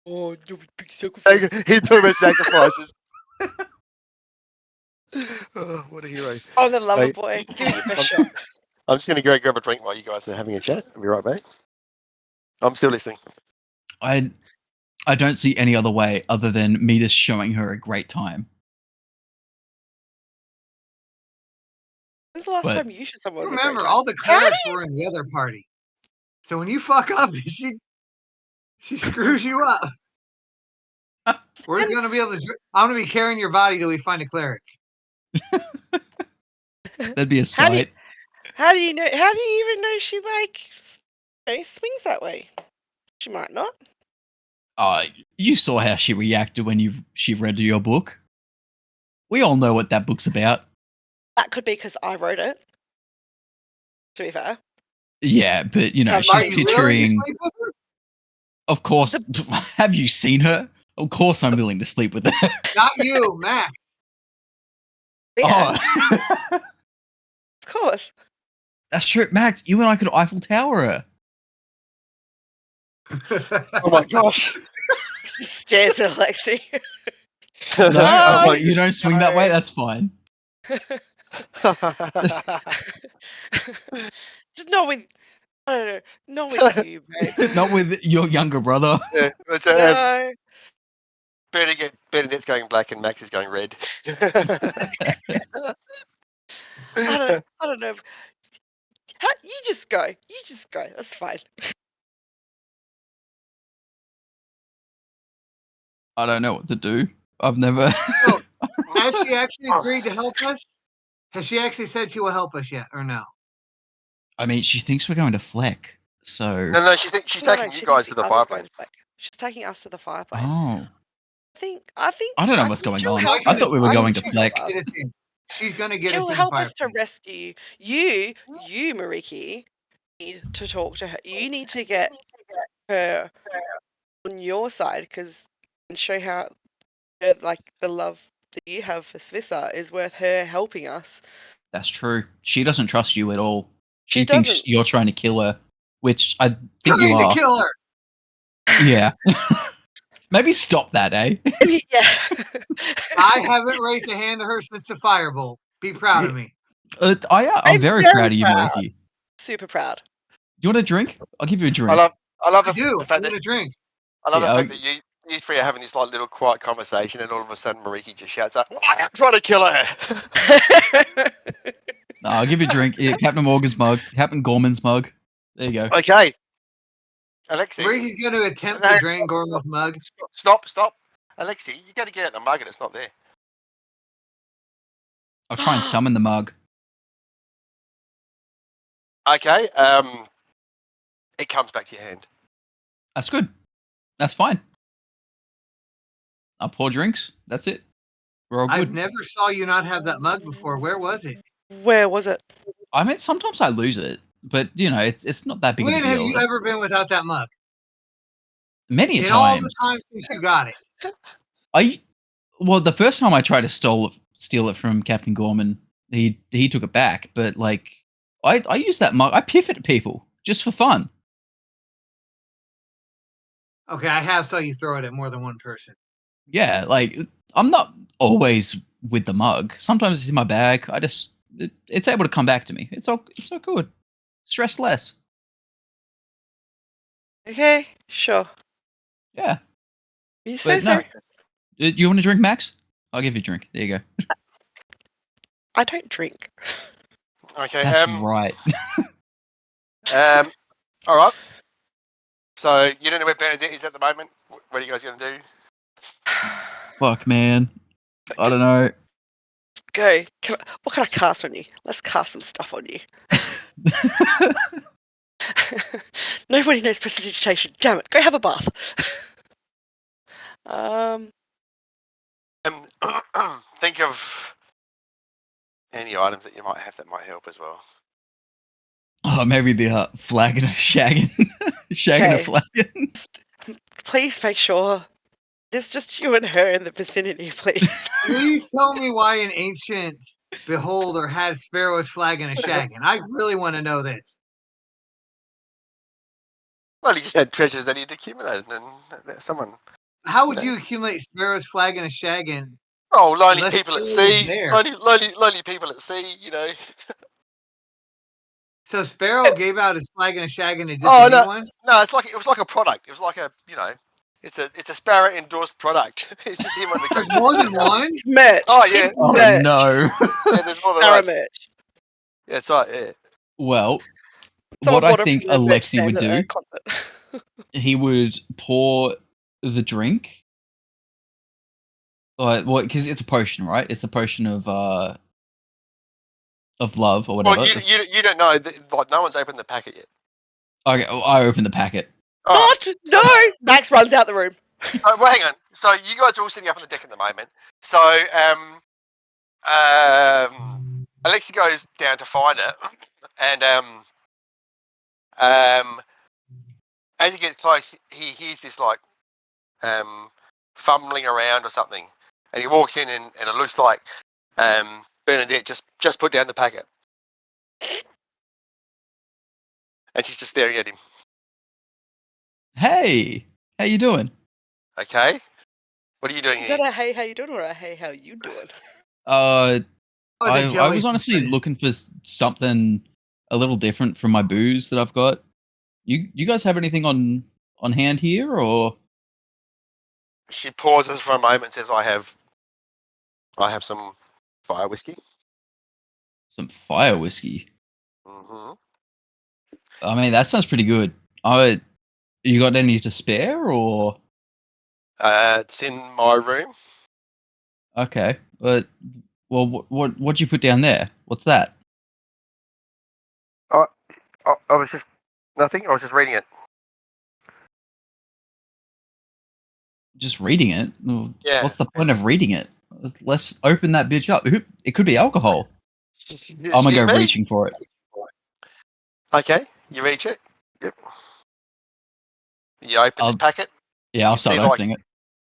plan. Oh, you're a big sacrifice. He's talking about sacrifices. Oh, what a hero. Oh, the lover Mate, boy. Give it your best shot. I'm just going to go grab a drink while you guys are having a chat. I'll be right back. I'm still listening. I don't see any other way other than me just showing her a great time. When's the last But- time you showed someone a great Remember, time? all the How do clerics were in the other party. So when you fuck up, she screws you up. We're And- gonna be able to. I'm gonna be carrying your body till we find a cleric. That'd be a How do you- sight. How do you know? How do you even know she swings that way? She might not. You saw how she reacted when she read your book. We all know what that book's about. That could be because I wrote it. To be fair. Yeah, but Are she's Are you willing to picturing. sleep with her? Of course, have you seen her? Of course, I'm willing to sleep with her. Not you, Max. Yeah, Oh, of course. that's true, Max. You and I could Eiffel Tower her. Oh my gosh. Just stares at Alexi. No, Oh, what, you don't swing that way. no. That's fine. Just not with. I don't know. Not with you, babe. Not with your younger brother. Yeah, it was, No. Bernadette's going black and Max is going red. I don't know. You just go. You just go. That's fine. I don't know what to do. I've never. So, has she actually agreed to help us? Has she actually said she will help us yet, or no? I mean, she thinks we're going to Fleck, so. No, she's No, taking you she guys thinks to the others fireplace. going to Fleck. She's taking us to the fireplace. Oh, I think. I don't know what's think going she'll on. help I us- thought we were I going think to she'll help Fleck. us. Get us in. She's gonna get She'll us in the help us to fireplace. rescue you, Mariki. Need to talk to her. You need to get her on your side and show how like the love that you have for Svissa is worth her helping us. That's true. She doesn't trust you at all. She She thinks doesn't. you're trying to kill her, which I think you Trying to are. kill her. Yeah. Maybe stop that, eh? Yeah. I haven't raised a hand to her since the firebolt. Be proud of me. I'm very proud of you, Mariki. Super proud. You want a drink? I'll give you a drink. I love I do. the I fact want that a drink. I love Yeah, the fact that you three are having this like little quiet conversation, and all of a sudden Mariki just shouts out, "I'm trying to kill her." I'll give you a drink. Yeah, Captain Morgan's mug. Captain Gorman's mug. There you go. Okay, Alexi. Ricky's going to attempt No, to drain Gorman's mug. Stop. Alexi, you got to get out the mug and it's not there. I'll try and summon the mug. Okay, it comes back to your hand. That's good. That's fine. I'll pour drinks. That's it. We're all good. I've never saw you not have that mug before. Where was it? Where was it? I mean, sometimes I lose it, but you know, it's not that big When of a have deal. you ever been without that mug? Many a In all times. the times since you got it. Well, the first time I tried to steal it from Captain Gorman, he took it back. But like, I use that mug. I piff it at people just for fun. Okay, I have saw you throw it at more than one person. Yeah, like I'm not always with the mug. Sometimes it's in my bag. It's able to come back to me. It's so good. Stress less. Okay, sure. Yeah. You say But no. so. Do you want to drink, Max? I'll give you a drink. There you go. I don't drink. Okay. That's right. All right. So you don't know where Bernadette is at the moment. What are you guys going to do? Fuck, man. I don't know. Go. What can I cast on you? Let's cast some stuff on you. Nobody knows prestidigitation. Damn it. Go have a bath. Think of any items that you might have that might help as well. Oh, maybe the flagon of shagging. Shagging a Okay. flagon. Please make sure there's just you and her in the vicinity, please. Please tell me why an ancient beholder had Sparrow's flag and a shaggin. I really want to know this. Well, he just had treasures that he'd accumulated, and someone. How would you accumulate Sparrow's flag and a shaggin? Oh, lonely Unless people at Sparrow was sea. there. Lonely people at sea. You know. So Sparrow gave out his flag and a shaggin to just Oh no, anyone? no! It was like a product. It was like a it's a Sparrow endorsed product. It's just him on the. There's more than one? Merch. Oh yeah. Oh Merch. no. Yeah, there's more than Sarah one. merch. Yeah, it's right. Yeah. Well, Someone what I bought it think from the merch Alexi stand would at a do, concert. he would pour the drink. Well, because it's a potion, right? It's the potion of love or whatever. Well, you don't know. Like, no one's opened the packet yet. Okay, I opened the packet. All right. What? No! Max runs out the room. Well, hang on. So you guys are all sitting up on the deck at the moment. So Alexi goes down to find it, and as he gets close, he hears this like fumbling around or something, and he walks in, and it looks like Bernadette just put down the packet, and she's just staring at him. Hey, how you doing? Okay. What are you doing Is here? that a hey, how you doing, or a hey, how you doing? Uh, Oh, I the jelly was honestly fish. looking for something a little different from my booze that I've got. You guys have anything on hand here, or She pauses for a moment and says, I have some fire whiskey. some fire whiskey? Hmm. I mean, that sounds pretty good. You got any to spare, or It's in my room. okay? But well, what'd you put down there? What's that? I was just nothing. I was just reading it. Just reading it. Well, Yeah. what's the point of reading it? Let's open that bitch up. It could be alcohol. I'm gonna Excuse go me? reaching for it. Okay. You reach it. Yep. You open this packet. Yeah, I'll You start see, like, opening it.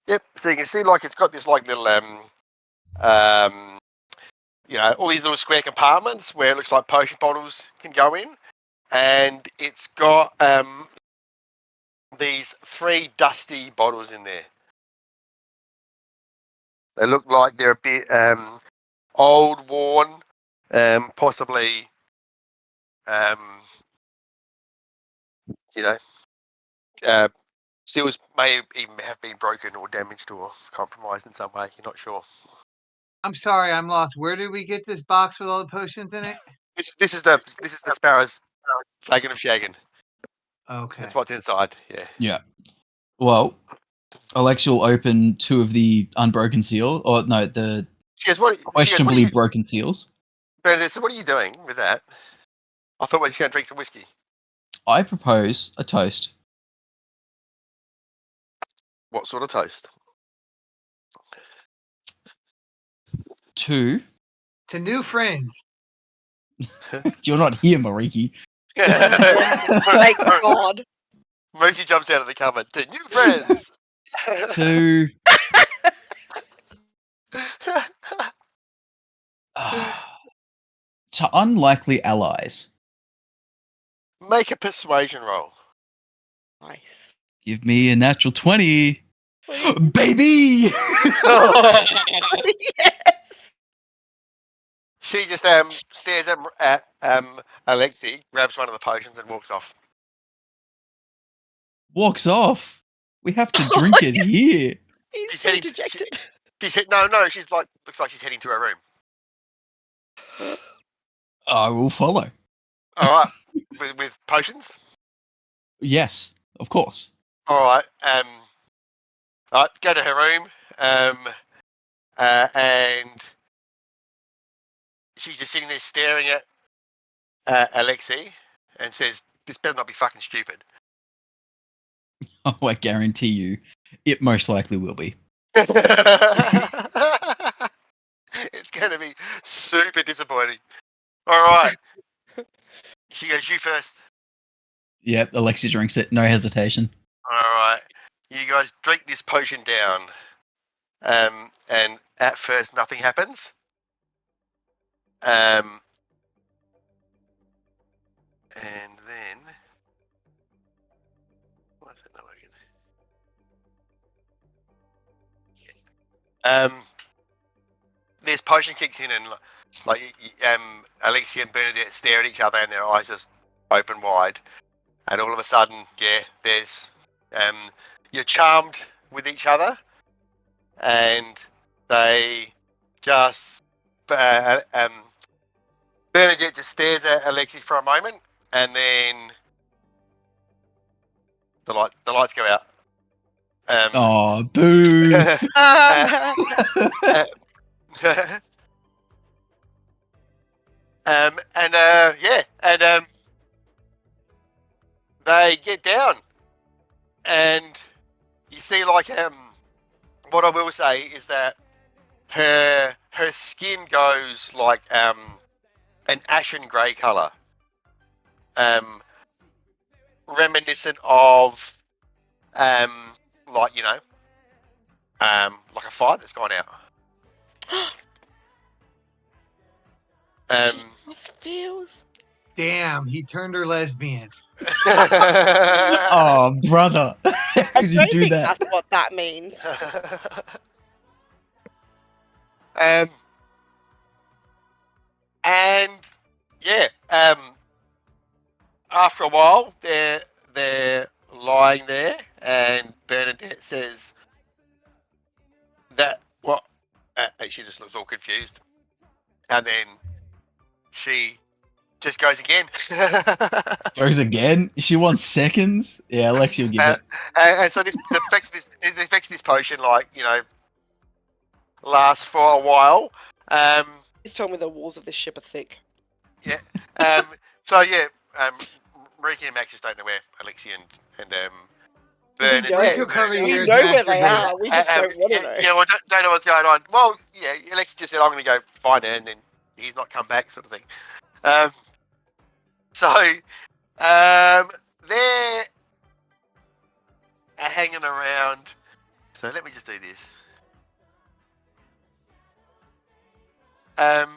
Yep. So you can see, like, it's got this like little all these little square compartments where it looks like potion bottles can go in, and it's got these 3 dusty bottles in there. They look like they're a bit old, worn, possibly you know, seals may even have been broken or damaged or compromised in some way. You're not sure. I'm sorry, I'm lost. Where did we get this box with all the potions in it? This is the Sparrow's flagon of shaggin. Okay. That's what's inside. Yeah. Yeah. Well, Alexa will open 2 of the unbroken seal, or no, the She goes, what are questionably you, broken seals. Burnadette, so what are you doing with that? I thought we were just going to drink some whiskey. I propose a toast What sort of toast? to. To new friends. You're not here, Mariki. Thank God. Mookie jumps out of the cupboard. To new friends. to to unlikely allies. Make a persuasion roll. Nice. Give me a natural 20. Please. Baby! Yes. She just stares at Alexi, grabs one of the potions, and walks off. Walks off. We have to drink it here. He's She's so heading. dejected. She said, "No." She's like, looks like she's heading to her room. I will follow. All right, with potions. Yes, of course. All right. All right. Go to her room. And she's just sitting there staring at Alexi, and says, "This better not be fucking stupid." Oh, I guarantee you, it most likely will be. It's going to be super disappointing. All right. She goes, you first. Yep, Alexia drinks it, no hesitation. All right. You guys drink this potion down. And at first, nothing happens. And then... Why is that not working? This potion kicks in and Alexia and Bernadette stare at each other and their eyes just open wide. And all of a sudden, there's you're charmed with each other, and they just Bernadette just stares at Alexi for a moment, and then the lights go out. Oh, boo! They get down, and you see, like, what I will say is that her skin goes like an ashen grey colour, reminiscent of like like a fire that's gone out. Just feels. Damn, he turned her lesbian. Oh, brother. How I could you don't do think that? that's what that means. and yeah, after a while, they're lying there, and Bernadette says that what, and she just looks all confused, and then she just goes again. Goes again? She wants seconds? Yeah, Alexi will give it. And so the effects of this potion, like, you know, lasts for a while. He's telling me the walls of this ship are thick. So yeah, Mariki and Max just don't know where Alexi and Bernadette. Mariki will cover We years. know where Max will they do it. are. We just don't want to know. Yeah, well, don't know what's going on. Well, yeah, Alexi just said I'm going to go find her, and then he's not come back, sort of thing. So they're hanging around. So let me just do this. Alright,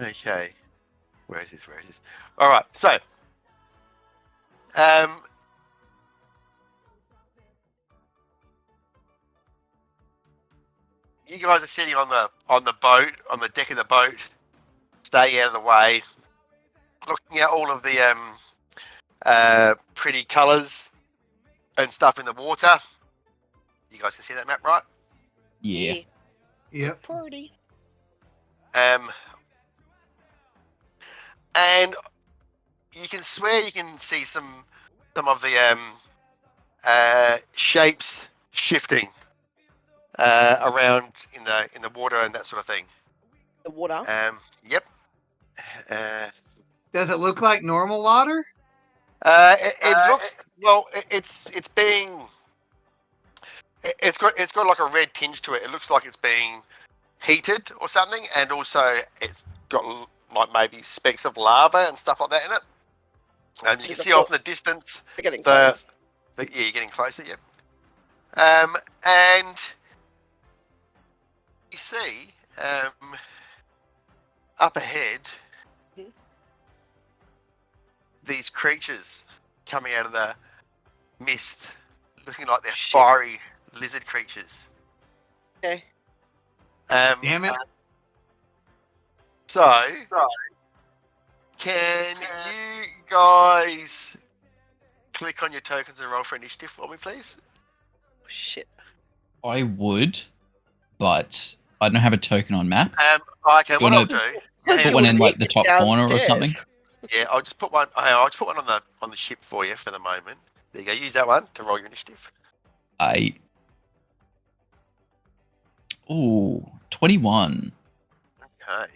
okay. Where is this? Alright, so you guys are sitting on the boat, on the deck of the boat, staying out of the way, looking at all of the pretty colours and stuff in the water. You guys can see that map, right? Yeah. Yep. Pretty. And you can swear you can see some of the shapes shifting around in the water and that sort of thing. The water. Yep. Does it look like normal water? It looks well. It's got like a red tinge to it. It looks like it's being heated or something, and also it's got like maybe specks of lava and stuff like that in it. And you can see off in the distance We're getting close. yeah, you're getting closer. Yep. And you see up ahead these creatures coming out of the mist, looking like they're fiery lizard creatures. Okay. Damn it. So, can you guys click on your tokens and roll for initiative for me, please? Oh, shit. I would, but I don't have a token on map. Okay, what I'll do. Put one in like the top corner or something. Yeah, I'll just put one. I'll just put one on the ship for you for the moment. There you go. Use that one to roll your initiative. 21. Okay.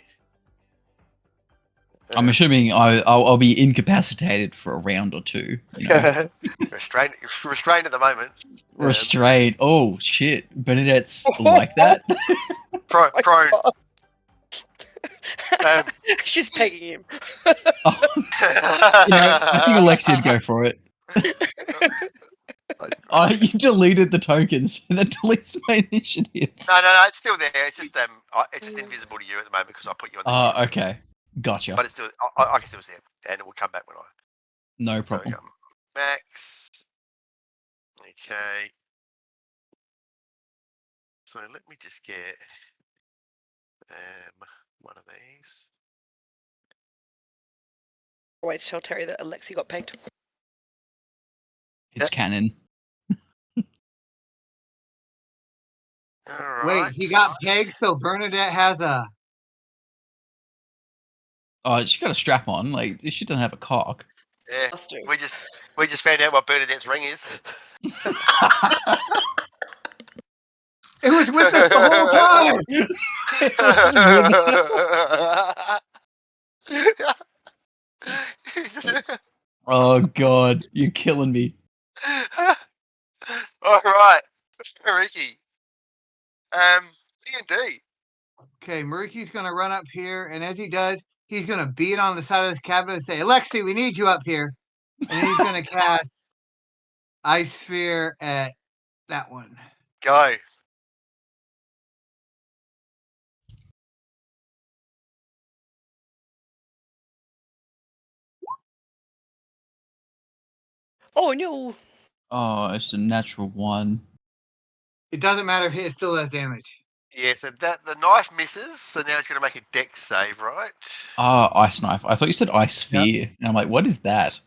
I'm assuming I'll be incapacitated for a round or two. You know? restrained at the moment. Restrained. Oh shit, Bernadette's like that. Prone. She's pegging him. Oh, you know, I think Alexi would go for it. You deleted the tokens, so that deletes my initiative. No, it's still there. It's just invisible to you at the moment because I put you on the ship. Okay. Gotcha. But it's still, I can still see it, and it will come back when I. No problem. So, Max. Okay. So let me just get one of these. Wait to tell Terry that Alexi got pegged. It's canon. All Wait, right. he got pegged, so Bernadette has a. Oh, she got a strap on. Like she doesn't have a cock. Yeah, we just found out what Bernadette's ring is. It was with us the whole time. Oh god, you're killing me. All right, Ricky. D&D. Okay, Mariki's gonna run up here, and as he does, he's gonna beat on the side of his cabin and say, "Alexi, we need you up here." And he's gonna cast Ice Sphere at that one. Go. Oh no! Oh, it's a natural 1. It doesn't matter if it still does damage. Yeah, so that the knife misses, so now it's going to make a dex save, right? Ah, ice knife. I thought you said ice sphere. And I'm like, what is that?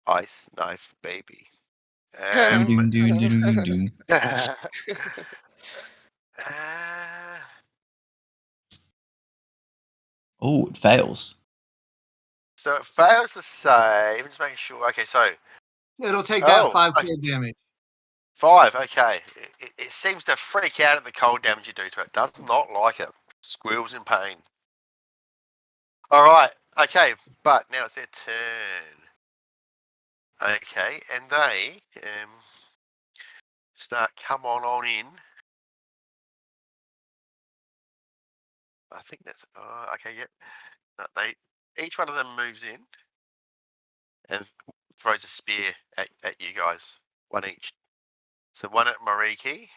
Ice knife, baby. Doom, doom, doom, doom, doom, doom. uh, Oh, it fails. so it fails the save. Just making sure. Okay, so It'll take that Oh, 5 okay. cold damage. 5. Okay, it seems to freak out at the cold damage you do to it. Does not like it. Squeals in pain. All right. Okay, but now it's their turn. Okay, and they start come on in. I think that's okay. Yep. No, each one of them moves in and throws a spear at you guys, one each. So one at Mariki,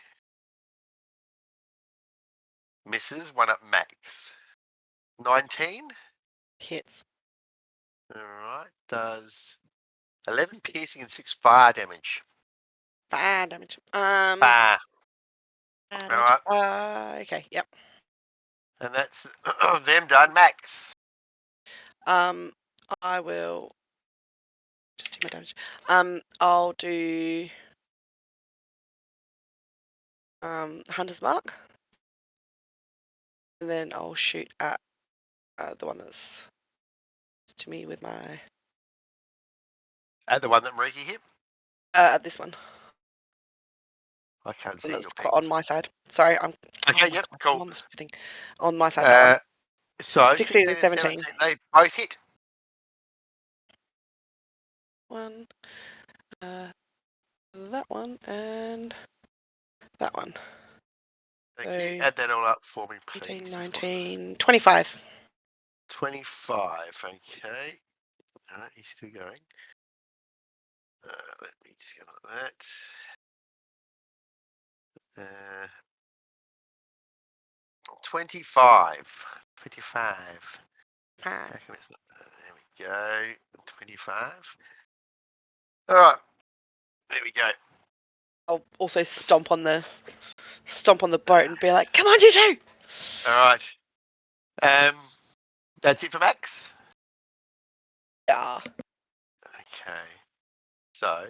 misses. One at Max. 19. Hits. All right, does 11 piercing and 6 fire damage. Fire damage. Fire. Fire All damage. Okay. Yep. And that's them done. Max. I will just do my damage. I'll do Hunter's Mark, and then I'll shoot at the one that's to me with my The one that Mariki hit. at this one. I can't see That's your on my side. Sorry, I'm. Okay, my yep, God, cool. I'm on the stupid thing. On my side, that one. So 16 16 and and 17, they both hit. One. That one and that one. Okay, So, add that all up for me, 18, please. 19, 25. 25. Okay. He's still going. Let me just go like that. 25. 25. How come it's not? There we go. 25. All right. There we go. I'll also stomp on the boat and be like, "Come on, you two!" All right. That's it for Max. Yeah. Okay. So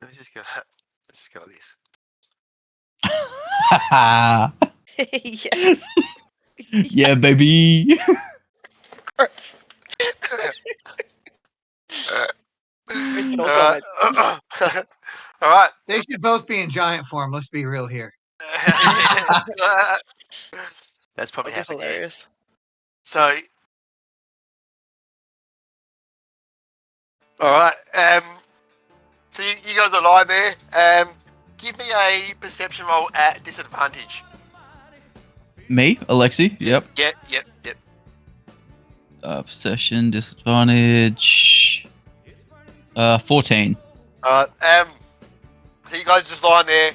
let's just go like this. Yes. Yeah, baby. Gross. Chris can also imagine. All right. They should both be in giant form. Let's be real here. That's probably That'd be happened. Yeah. hilarious. So, all right. So you guys are lying there. Give me a perception roll at disadvantage. Me, Alexi. Yep. Yep. Possession, disadvantage. 14. So you guys just lying there.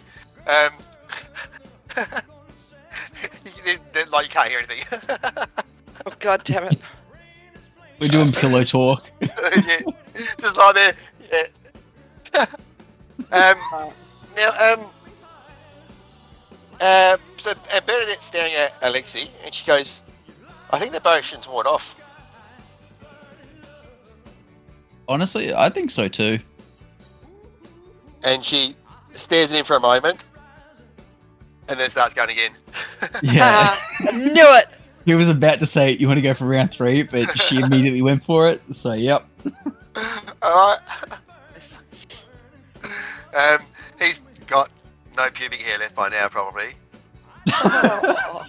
Like you can't hear anything. Oh God damn it! We're doing pillow talk. Yeah, just lying there. Yeah. So Bernadette's staring at Alexi, and she goes, "I think the potion's worn off." Honestly, I think so too. And she stares at him for a moment, and then starts going again. Yeah. I knew it. He was about to say, "You want to go for round 3," but she immediately went for it. So, yep. All right. He's got no pubic hair left by now, probably. Well,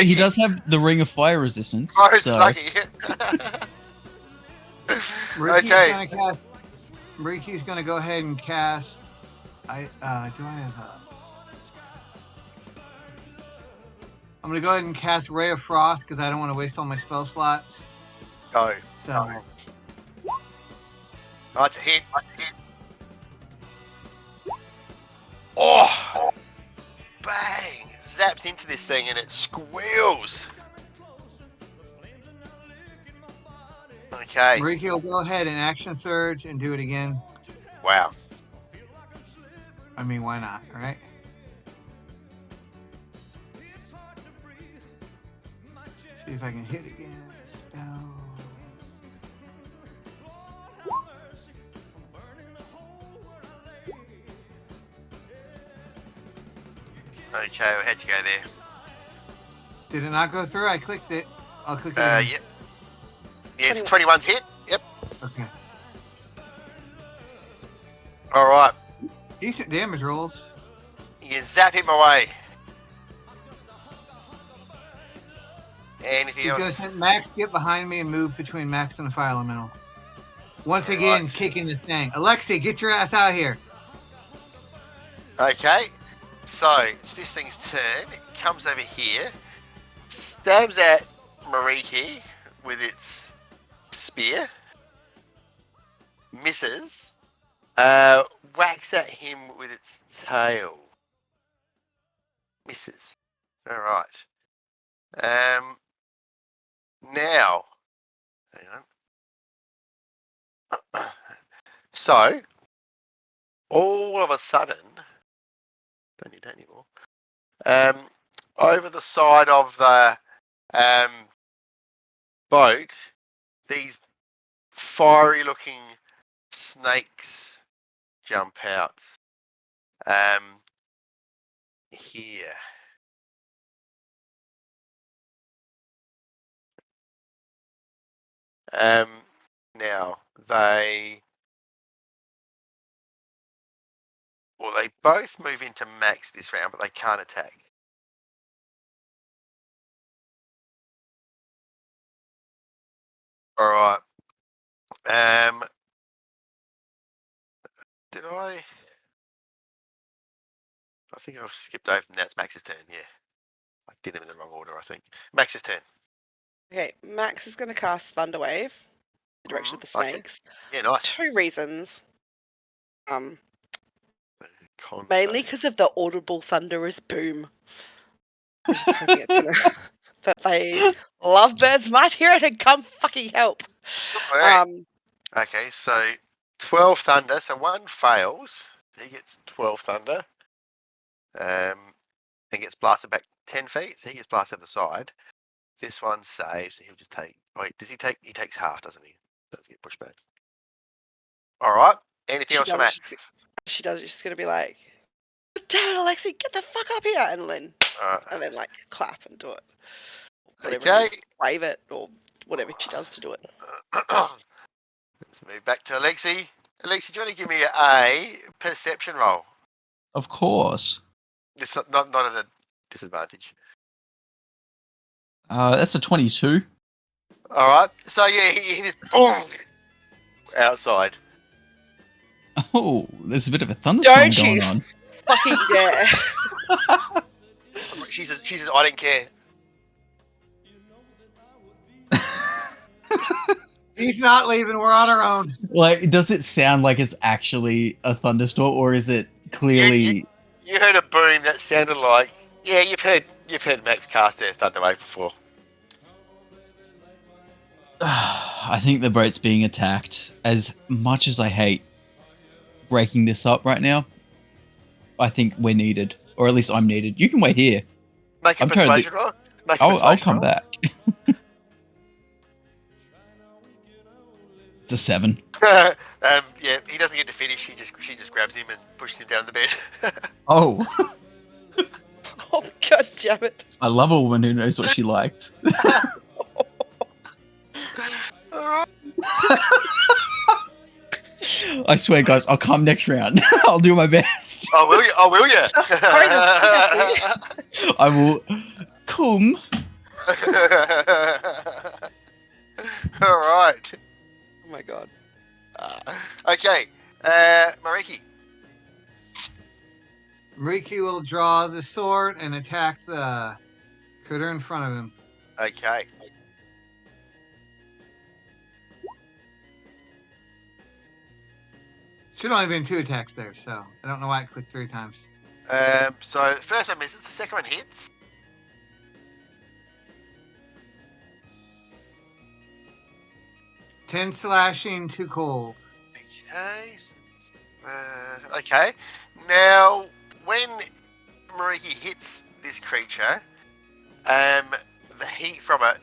he Mariki. does have the Ring of Fire resistance. Oh, it's so. lucky. Mariki's gonna go ahead and cast. Do I have I'm gonna go ahead and cast Ray of Frost because I don't want to waste all my spell slots. Go. So Oh, it's a hit. Oh! Bang! Zaps into this thing and it squeals. Okay. Mariki will go ahead and action surge and do it again. Wow. I mean, why not, right? See if I can hit again. Spells. Okay, we had to go there. Did it not go through? I clicked it. I'll click it again. Yep. Yes, 21's hit. Yep. Okay. All right. Decent damage rolls. You zap him away. Anything He's going to else? send Max, get behind me and move between Max and the fire elemental. Once All again, right. kicking this thing. Alexi, get your ass out here. Okay. So it's this thing's turn. It comes over here, stabs at Mariki with its spear, misses, whacks at him with its tail, misses. All right. Now, hang on. So, all of a sudden, don't need that anymore. Over the side of the boat, these fiery-looking snakes jump out. Here. Now they both move into max this round, but they can't attack. All right. Did I? I think I've skipped over. That's Max's turn. Yeah, I did them in the wrong order. I think Max's turn. Okay, Max is going to cast Thunderwave, the direction of the Okay. snakes. Yeah, nice. 2 reasons. Con Mainly saves. because of the audible thunderous boom. I'm just hoping it's gonna that they lovebirds might hear it and come fucking help. Alright. Okay, so 12 thunder. So one fails. He gets 12 thunder. And gets blasted back 10 feet. So he gets blasted to the side. This one saves. So he'll just take. Wait, does he take? He takes half, doesn't he? Doesn't get pushed back. All right. Anything else for Max? She does. She's gonna be like, "Damn it, Alexi, get the fuck up here!" And then like clap and do it. Whatever Okay. it is, wave it or whatever she does to do it. Let's move back to Alexi. Alexi, do you want to give me a perception roll? Of course. This not at a disadvantage. That's a 22. All right. So yeah, he just boom outside. Oh, there's a bit of a thunderstorm Don't going you on. fucking dare! She says, I don't care. He's not leaving. We're on our own. Like, does it sound like it's actually a thunderstorm, or is it clearly? You heard a boom that sounded like you've heard Max cast their Thunderwave before. I think the boat's being attacked. As much as I hate breaking this up right now, I think we're needed, or at least I'm needed. You can wait here. Make a persuasion roll. I'll come back. It's a 7. Yeah, he doesn't get to finish. She just grabs him and pushes him down the bed. Oh, Oh god damn it! I love a woman who knows what she likes. Alright. I swear, guys, I'll come next round. I'll do my best. Oh, will you? Oh, will you? I will come. All right. Oh my god. Okay. Mariki. Mariki will draw the sword and attack the critter in front of him. Okay. Should only been 2 attacks there, so I don't know why it clicked 3 times. So the first one misses. The second one hits. 10 slashing to cold. Okay. Okay. Now, when Mariki hits this creature, the heat from it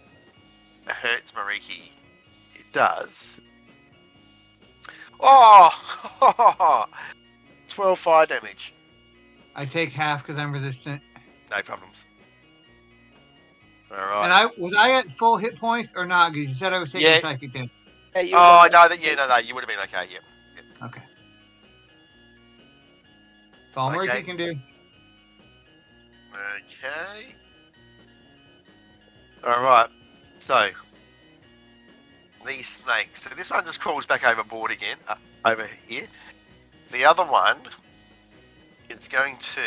hurts Mariki. It does. Oh! 12 fire damage. I take half because I'm resistant. No problems. Alright. And was I at full hit points or not? Because you said I was taking Yeah. psychic damage. Yeah, you Oh, would've no, done you would have been okay, yep. Okay. That's all Okay. Murky can do. Okay. Alright. So, these snakes. So this one just crawls back overboard again, over here. The other one, it's going to,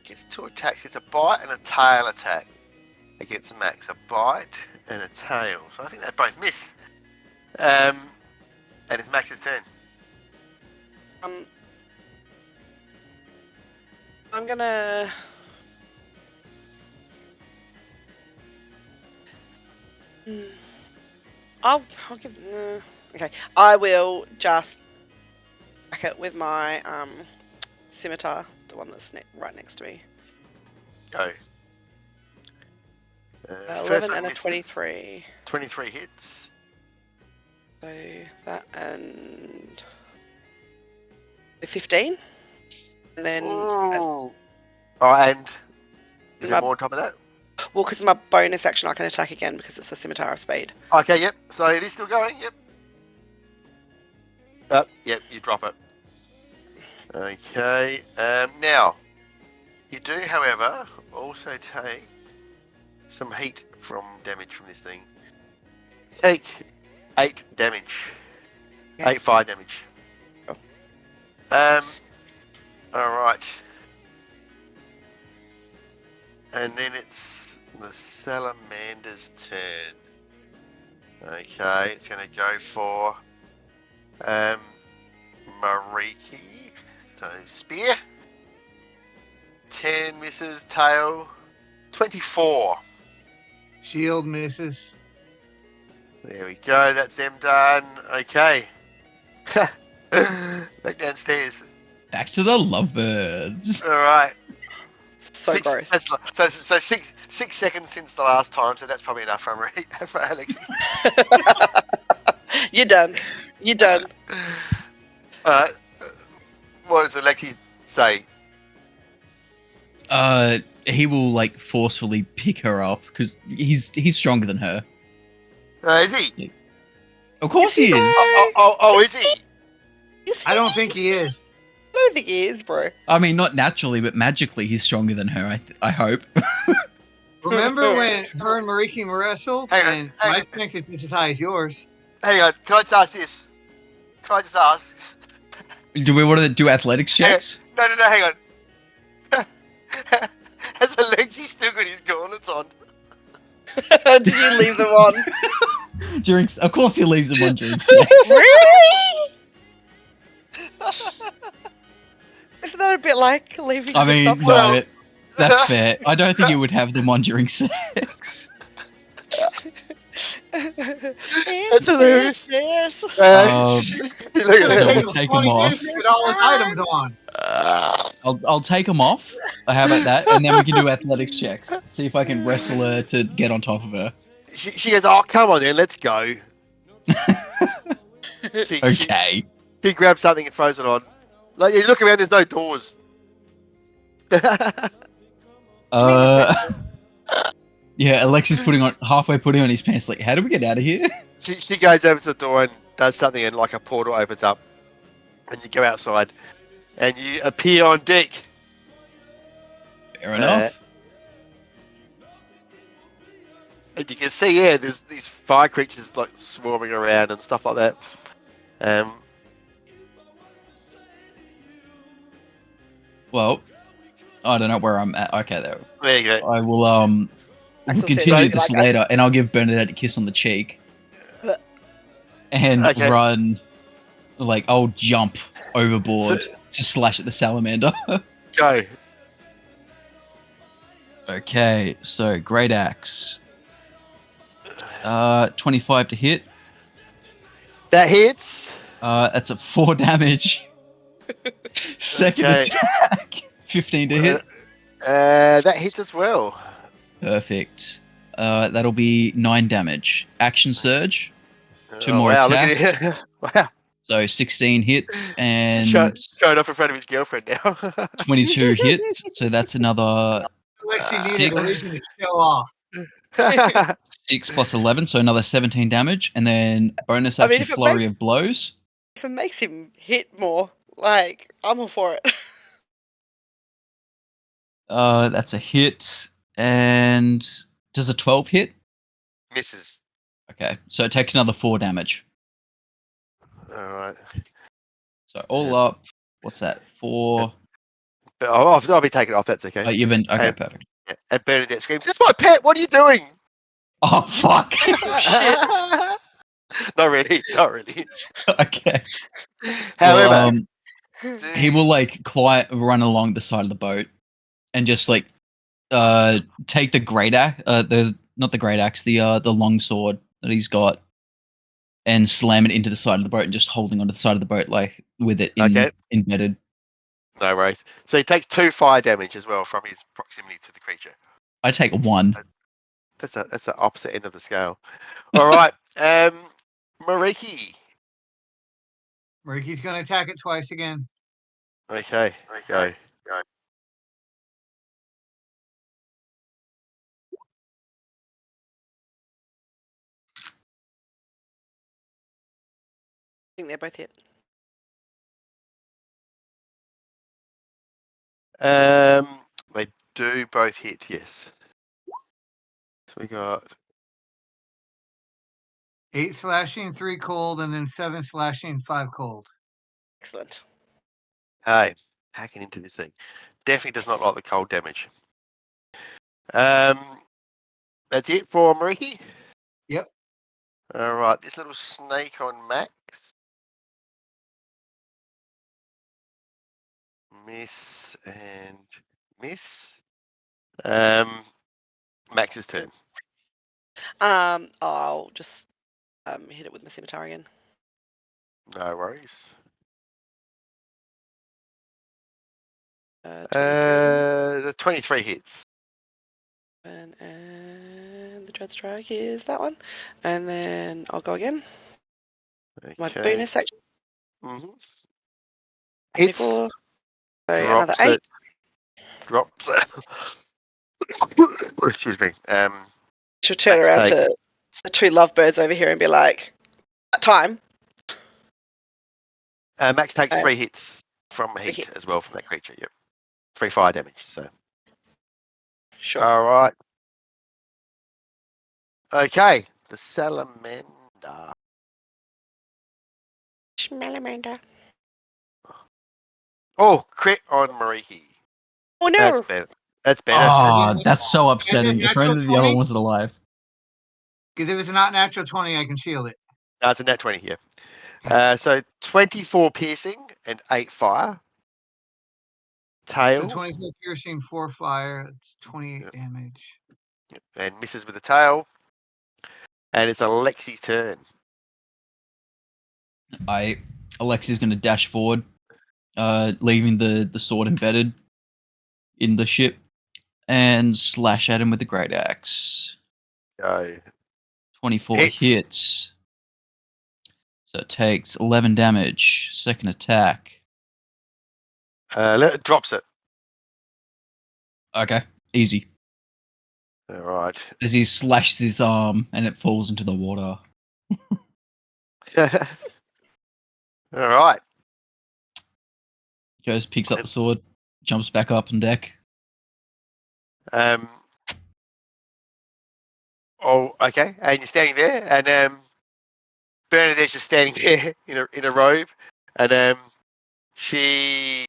gets 2 attacks. It's a bite and a tail attack against Max. A bite and a tail. So I think they both miss. And it's Max's turn. I'm gonna. I'll give. Okay, I will just whack it with my scimitar, the one that's right next to me. Go. 11 and a misses. 23. 23 hits. So that and 15. And then, Oh, and is there more on top of that? well, because my bonus action, I can attack again because it's a scimitar of speed. Okay, yep. So it is still going, yep. Yep, you drop it. Okay, now, you do, however, also take some heat from damage from this thing. Take 8 damage. Okay. 8 fire damage. Oh. Alright. And then it's the salamander's turn. Okay, it's going to go for Mariki. So spear. 10 misses, tail. 24. Shield misses. There we go, that's them done. Okay. Back downstairs. Back to the lovebirds. Alright. So gross. So 6 seconds since the last time, so that's probably enough for Alex. You're done. You're done. Alright. What does Alexi say? He will like forcefully pick her up because he's stronger than her. Is he? Of course he is. Oh, is he? I don't think he is. I don't think he is, bro. I mean, not naturally, but magically, he's stronger than her. I hope. Remember when her and Mariki wrestled? Hang on, And hang my on. strength is just as high as yours. Hang on, can I just ask this? Can I just ask? Do we want to do athletics checks? No, hang on. Has Alexi still got his gauntlets on? Did you leave them on? Of course, he leaves them on during sex. Really? Isn't that a bit like leaving I mean, your no, stuff on? that's fair. I don't think you would have them on during sex. That's hilarious. Yes. Look at I'll that. take them off. With all his items on. I'll take them off. How about that? And then we can do athletics checks. See if I can wrestle her to get on top of her. She goes, oh, come on then, let's go. Okay. He grabs something and throws it on. Like, you look around, there's no doors. Yeah, Alexis halfway putting on his pants. Like, how do we get out of here? She goes over to the door and does something, and like a portal opens up, and you go outside, and you appear on deck. Fair enough. And you can see, yeah, there's these fire creatures like swarming around and stuff like that. Well, I don't know where I'm at. Okay, there. There you go. I will we'll Axel said continue like this that. later, and I'll give Burnadette a kiss on the cheek, and Okay. run. Like, I'll jump overboard to slash at the salamander. Go. Okay, so great axe. 25 to hit. That hits. That's a 4 damage. Second Okay. attack, 15 to hit. That hits as well. Perfect. That'll be 9 damage. Action surge. 2 Oh, more wow, attacks. look at it. Wow. So 16 hits and Showing off in front of his girlfriend now. 22 hits. So that's another Alexi needed a 6. reason to show off. 6 plus 11, so another 17 damage. And then bonus I mean, action flurry of blows. If it makes him hit more, like, I'm all for it. That's a hit. And does a 12 hit? Misses. Okay, so it takes another 4 damage. All right. So all up, what's that? 4. But I'll be taking it off. That's okay. Oh, you've been okay. And- Perfect. Yeah. And Bernadette screams, "That's my pet! What are you doing?" Oh fuck. Not really. Not really. Okay. However, Well, he will like run along the side of the boat and just like take the great axe, not the great axe, the long sword that he's got, and slam it into the side of the boat and just holding onto the side of the boat like with it embedded. no worries. So he takes 2 fire damage as well from his proximity to the creature. I take 1. That's the opposite end of the scale. All right. Mariki. Riki's gonna attack it twice again. Okay. Go. I think they're both hit. They do both hit. Yes. So we got 8 slashing, 3 cold, and then 7 slashing, 5 cold. Excellent. hey hacking into this thing. Definitely does not like the cold damage. That's it for Mariki. Yep. All right. This little snake on Max. Miss and miss. Max's turn. I'll just hit it with my scimitar again. No worries. 23, The 23 hits. and the dread strike is that one, and then I'll go again. My Okay. bonus action. Mm-hmm. Hits. 24. So another Drops 8. it. Drops it. Excuse me. She'll turn Max around takes- to the 2 lovebirds over here and be like, "That time." Max takes 3 hits from heat hit. as well from that creature. Yep. 3 fire damage. So. Sure. All right. Okay. The salamander. Schmalamander. Oh, crit on Mariki. Oh no! That's better. That's better. Oh, that's so upsetting. If only the other 20? one wasn't alive. Because if it's not natural 20, I can shield it. No, it's a nat 20 here. Okay. So 24 piercing and 8 fire. Tail. So 24 piercing, 4 fire. That's 28 Yep. damage. And misses with the tail. And it's Alexi's turn. Alexi's going to dash forward, leaving the sword embedded in the ship, and slash at him with the great axe. Go. 24 Hits. hits. So it takes 11 damage. Second attack. Drops it. Okay, easy. All right. As he slashes his arm and it falls into the water. All right. Joes picks up the sword, jumps back up on deck. Oh, okay. And you're standing there, and Bernadette's just standing there in a robe, and she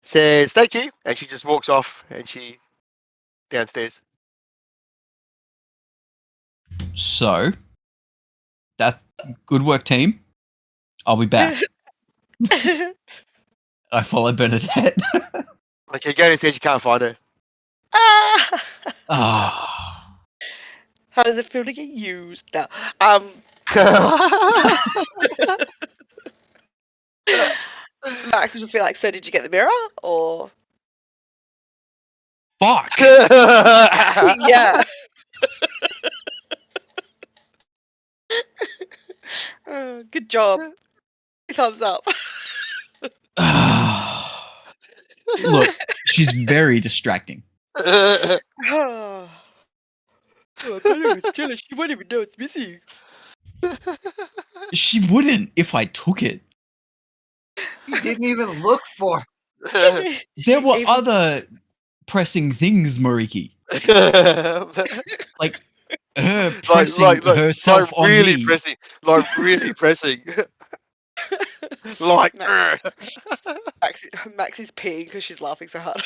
says thank you, and she just walks off, and she downstairs. So, that's good work, team. I'll be back. I follow Bernadette. Okay, go downstairs. You can't find her. Ah! Ah. How does it feel to get used? No. Max would just be like, so did you get the mirror? Or Fuck. yeah. Good job. Thumbs up. Look, she's very distracting. Oh, I bet it was jealous. She won't even know it's missing. She wouldn't if I took it. He didn't even look for. There were other pressing things, Mariki. Like her pressing herself on really me. pressing, like really pressing. Like Max is peeing because she's laughing so hard.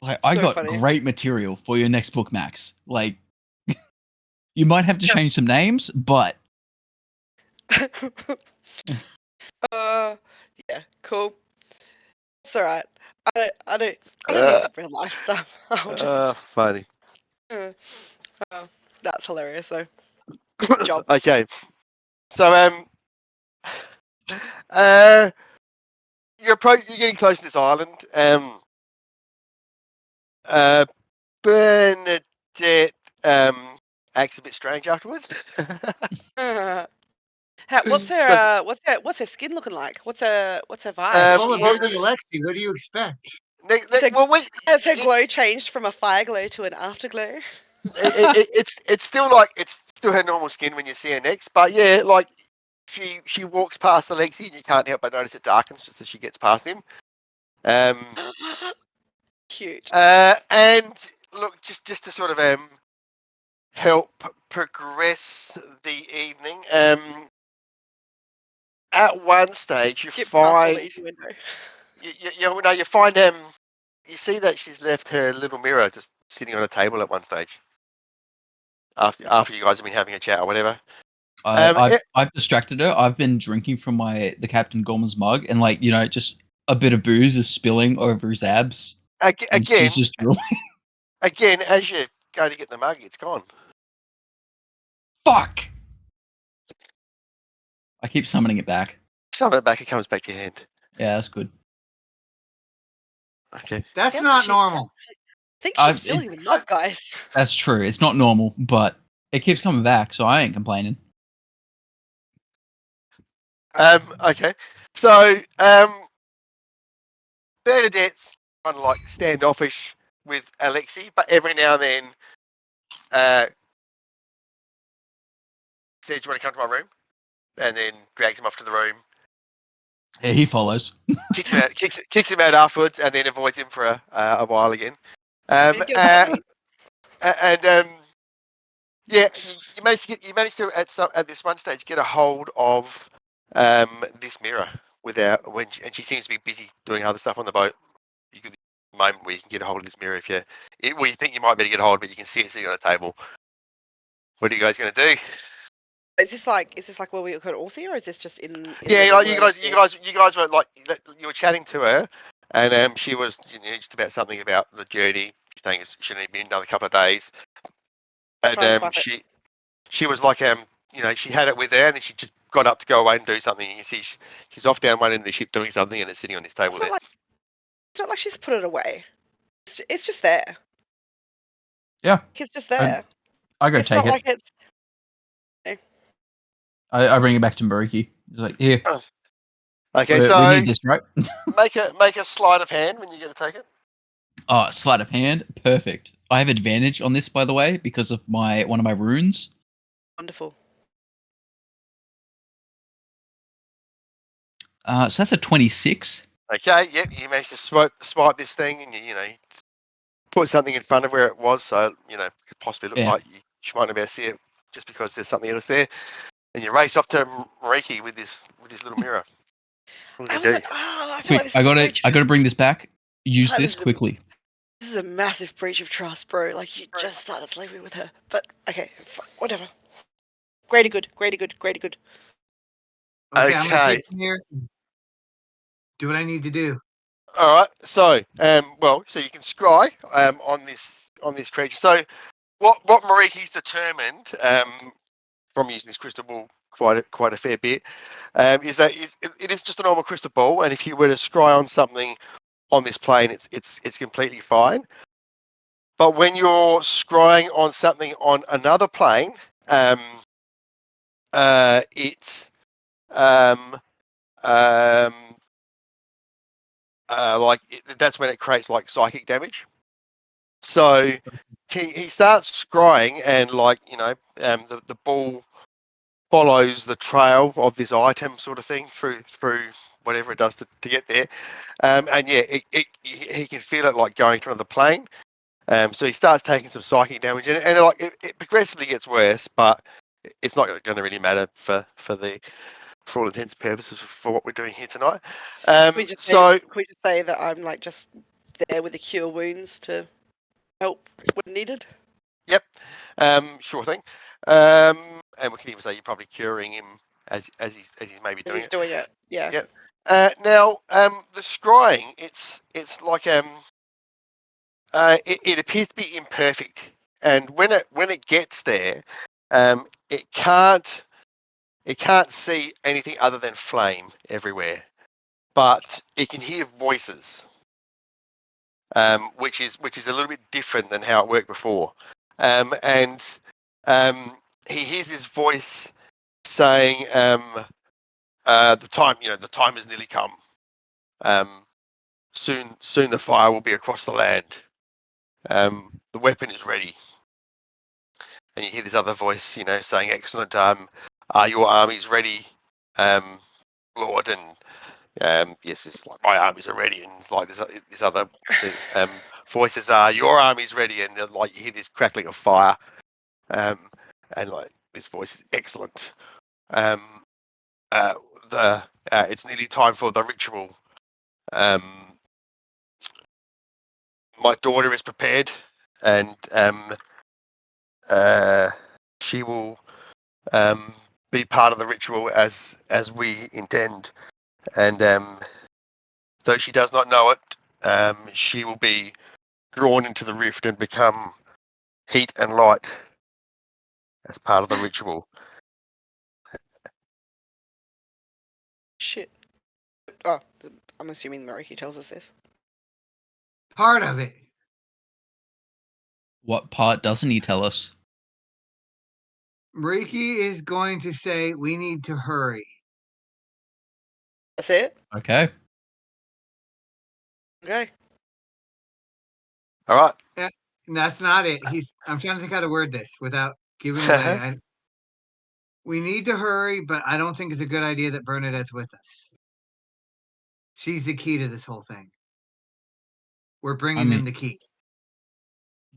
Like I So got funny. great material for your next book, Max. Like you might have to change some names, but yeah, cool. It's alright. I don't need the real life stuff. I'll just funny. that's hilarious though. Good job. Okay, so you're getting close to this island. Burnadette acts a bit strange afterwards. What's her skin looking like? What's her vibe? Full of well, busy Alexi. What do you expect? Has her glow changed from a fire glow to an afterglow? it's still her normal skin when you see her next, but yeah, like she walks past Alexi and you can't help but notice it darkens just as she gets past him. Cute. And look, just to sort of help progress the evening. At one stage you Get past all find the easy window. you find you see that she's left her little mirror just sitting on a table at one stage. After you guys have been having a chat or whatever. I've distracted her. I've been drinking from the Captain Gorman's mug, and just a bit of booze is spilling over his abs. Again, she's just drooling. Again, as you go to get the mug, it's gone. Fuck! I keep summoning it back. Summon it back, it comes back to your hand. Yeah, that's good. Okay. That's not normal. I think she's stealing the mug, guys. That's true. It's not normal, but it keeps coming back, so I ain't complaining. Okay. So, Bernadette's kind of like standoffish with Alexi, but every now and then says, "Do you want to come to my room?" And then drags him off to the room. Yeah, he follows. Kicks him out afterwards, and then avoids him for a while again. Yeah, you managed to at this one stage get a hold of this mirror and she seems to be busy doing other stuff on the boat. You could moment where you can get a hold of this mirror if you think you might be able to get a hold, but you can see it sitting on a table. What are you guys going to do? Is this like where we could all see her, or is this just in yeah, like you guys were like you were chatting to her, and she was just about something about the journey. Saying it should only be another couple of days, and she was like she had it with her, and then she just got up to go away and do something. And you see she's off down one end of the ship doing something, and it's sitting on this table there. It's not like she's put it away. It's just there. Yeah, it's just there. I go it's take not it. Like it's... I bring it back to Mariki. It's like, here. Okay, we need this, right? make a sleight of hand when you get to take it. Oh, sleight of hand, perfect. I have advantage on this, by the way, because of one of my runes. Wonderful. So that's a 26. Okay, yep, you managed to swipe this thing, and you put something in front of where it was, so it could possibly look like she might not be able to see it just because there's something else there. And you race off to Mariki with this little mirror. I was like, I feel Quick, like I gotta bring this back. Use this quickly. This is a massive breach of trust, bro. Like, you just started sleeping with her. But okay, whatever. Greater good. Okay, I'm gonna take him here. Do what I need to do. All right. So, so you can scry on this creature. So, what Mariki's determined from using this crystal ball quite a fair bit is that it is just a normal crystal ball, and if you were to scry on something on this plane, it's completely fine. But when you're scrying on something on another plane, it's that's when it creates like psychic damage. So he starts scrying, and the ball follows the trail of this item, sort of thing, through whatever it does to get there. And yeah, he can feel it like going to another plane. So he starts taking some psychic damage, and it progressively gets worse, but it's not going to really matter for all intents and purposes for what we're doing here tonight. Can we just say that I'm like just there with the cure wounds to help when needed? Yep, sure thing. And we can even say you're probably curing him as he's maybe doing He's it. doing it, yeah. Yep. Now, the scrying, it's like it appears to be imperfect, and when it gets there, it can't see anything other than flame everywhere, but it can hear voices, which is a little bit different than how it worked before, and he hears his voice saying, the time has nearly come. Soon the fire will be across the land. The weapon is ready. And you hear this other voice, saying, "Excellent. Your army's ready, Lord." And yes, it's like, "My armies are ready." And it's like this other voices are, "Your army's ready." And then, like, you hear this crackling of fire, and like this voice is, "Excellent. It's nearly time for the ritual. My daughter is prepared, and she will be part of the ritual as we intend. And though she does not know it, she will be drawn into the rift and become heat and light as part of the ritual." Shit. Oh, I'm assuming Mariki tells us this. Part of it. What part doesn't he tell us? Reiki is going to say we need to hurry. That's it? Okay. Okay. All right. And that's not it. I'm trying to think how to word this without giving away. We need to hurry, but I don't think it's a good idea that Burnadette's with us. She's the key to this whole thing. We're bringing in the key.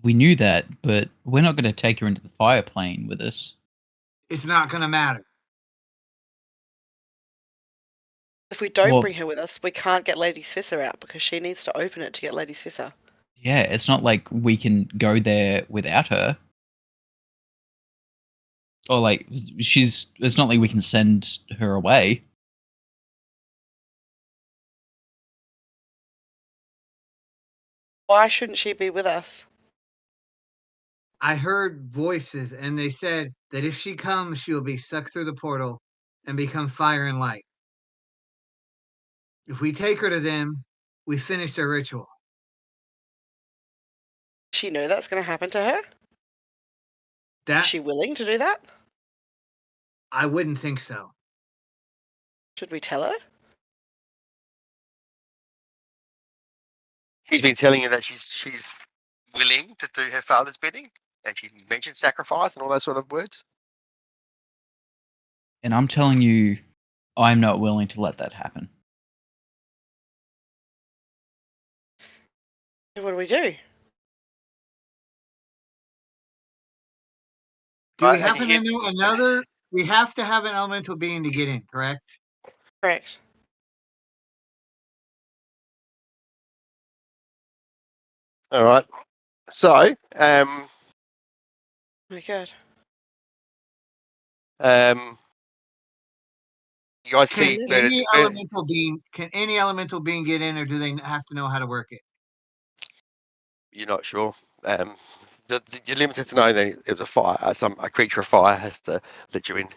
We knew that, but we're not going to take her into the fire plane with us. It's not going to matter. If we don't bring her with us, we can't get Lady Svisser out because she needs to open it to get Lady Svisser. Yeah, it's not like we can go there without her. Or like it's not like we can send her away. Why shouldn't she be with us? I heard voices, and they said that if she comes, she will be sucked through the portal and become fire and light. If we take her to them, we finish their ritual. Does she know that's going to happen to her? Is she willing to do that? I wouldn't think so. Should we tell her? He's been telling you that she's willing to do her father's bidding, and she mentioned sacrifice and all that sort of words. And I'm telling you, I'm not willing to let that happen. What do we do? Do we happen to know another? We have to have an elemental being to get in, correct? Correct. All right. So, Oh my god. You guys Can see any Burnadette. elemental being get in, or do they have to know how to work it? You're not sure. You're limited to know that it was a fire. A creature of fire has to let you in.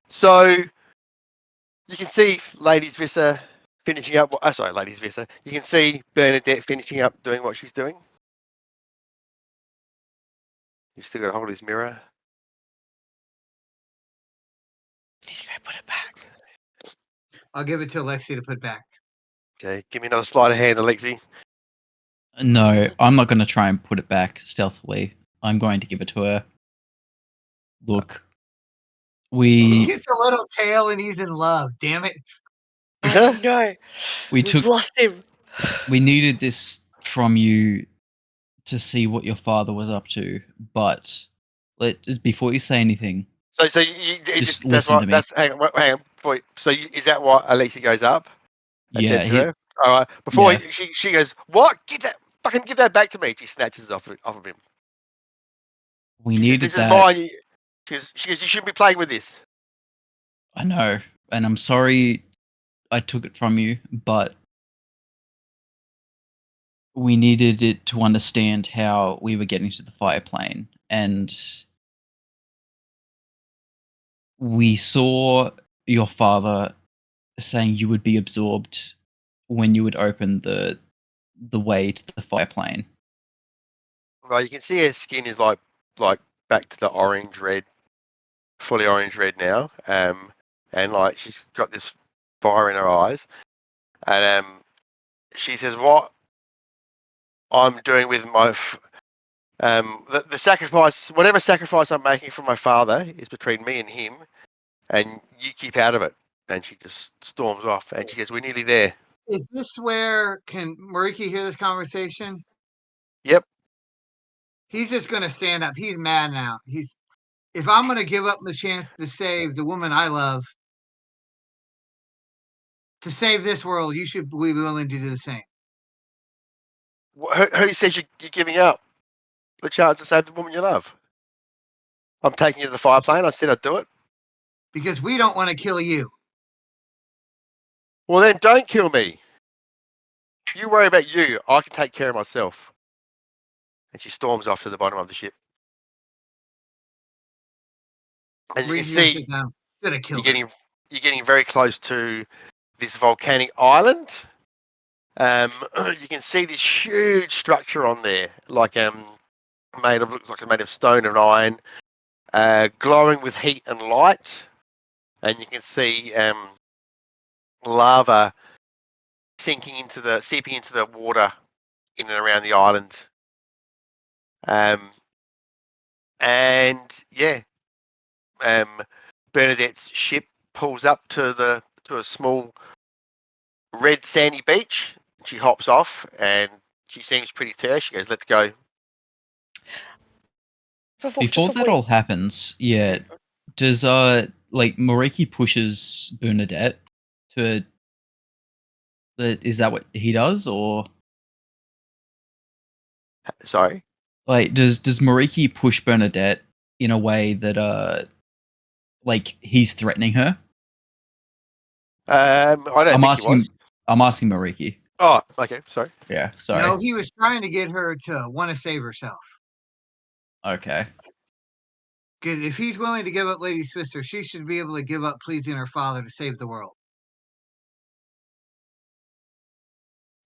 So you can see Ladies Vissa finishing up. Sorry, Ladies Vissa. You can see Burnadette finishing up doing what she's doing. You've still got to hold his mirror. Need to go put it back. I'll give it to Alexi to put back. Okay, give me another sleight of hand, Alexi. No, I'm not going to try and put it back stealthily. I'm going to give it to her. Look, He we gets a little tail and he's in love. Damn it! Oh no, we we've took lost him. we needed this from you to see what your father was up to, but before you say anything, So Just that's listen what to me. that's hang on. So is that what Alexi goes up and yeah, says to her? All right. Before yeah. she goes, what? Give that back to me. She snatches it off of him. We She says, needed "This is that. mine." She goes, "You shouldn't be playing with this." I know, and I'm sorry I took it from you, but we needed it to understand how we were getting to the fire plane, and we saw your father saying you would be absorbed when you would open the way to the fire plane. Right, you can see her skin is like back to the orange red, fully orange red now. And like she's got this fire in her eyes, and she says, "What I'm doing with my the sacrifice, whatever sacrifice I'm making for my father is between me and him, and you keep out of it." And she just storms off, and she goes, "We're nearly there." Is this where can Mariki hear this conversation? Yep. He's just gonna stand up. He's mad now. If I'm gonna give up the chance to save the woman I love, to save this world, you should be willing to do the same. Who says you're giving up the chance to save the woman you love? I'm taking you to the fire plane. I said I'd do it. Because we don't want to kill you. Well, then don't kill me. You worry about you. I can take care of myself. And she storms off to the bottom of the ship. And you can Mariki's gonna see sit down. Should have killed her. you're getting very close to this volcanic island. You can see this huge structure on there, like looks like it's made of stone and iron, glowing with heat and light. And you can see lava seeping into the water in and around the island. And yeah, Bernadette's ship pulls up to a small red sandy beach. She hops off and she seems pretty terse. She goes, "Let's go." Before that all happens, yeah, does Moriki pushes Bernadette to is that what he does, or Sorry. like does Moriki push Bernadette in a way that like he's threatening her? I don't think he was. I'm asking Moriki. Oh, okay. Sorry. Yeah, sorry. No, he was trying to get her to want to save herself. Okay. Because if he's willing to give up Lady Swisser, she should be able to give up pleasing her father to save the world.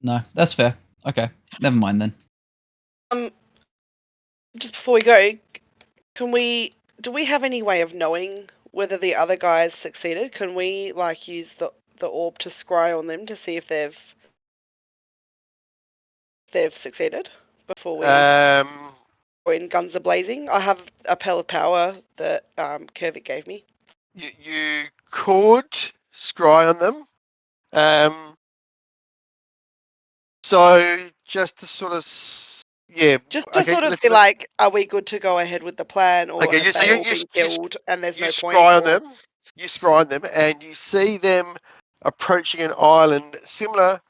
No, that's fair. Okay, never mind then. Just before we go, do we have any way of knowing whether the other guys succeeded? Can we like use the orb to scry on them to see if they've succeeded before we go in guns a blazing? I have a Pearl of Power that Kervik gave me. You could scry on them. So just to sort of just to sort of be like, are we good to go ahead with the plan, or okay, have they all been killed and there's no point? Scry on them. You scry on them, and you see them approaching an island similar,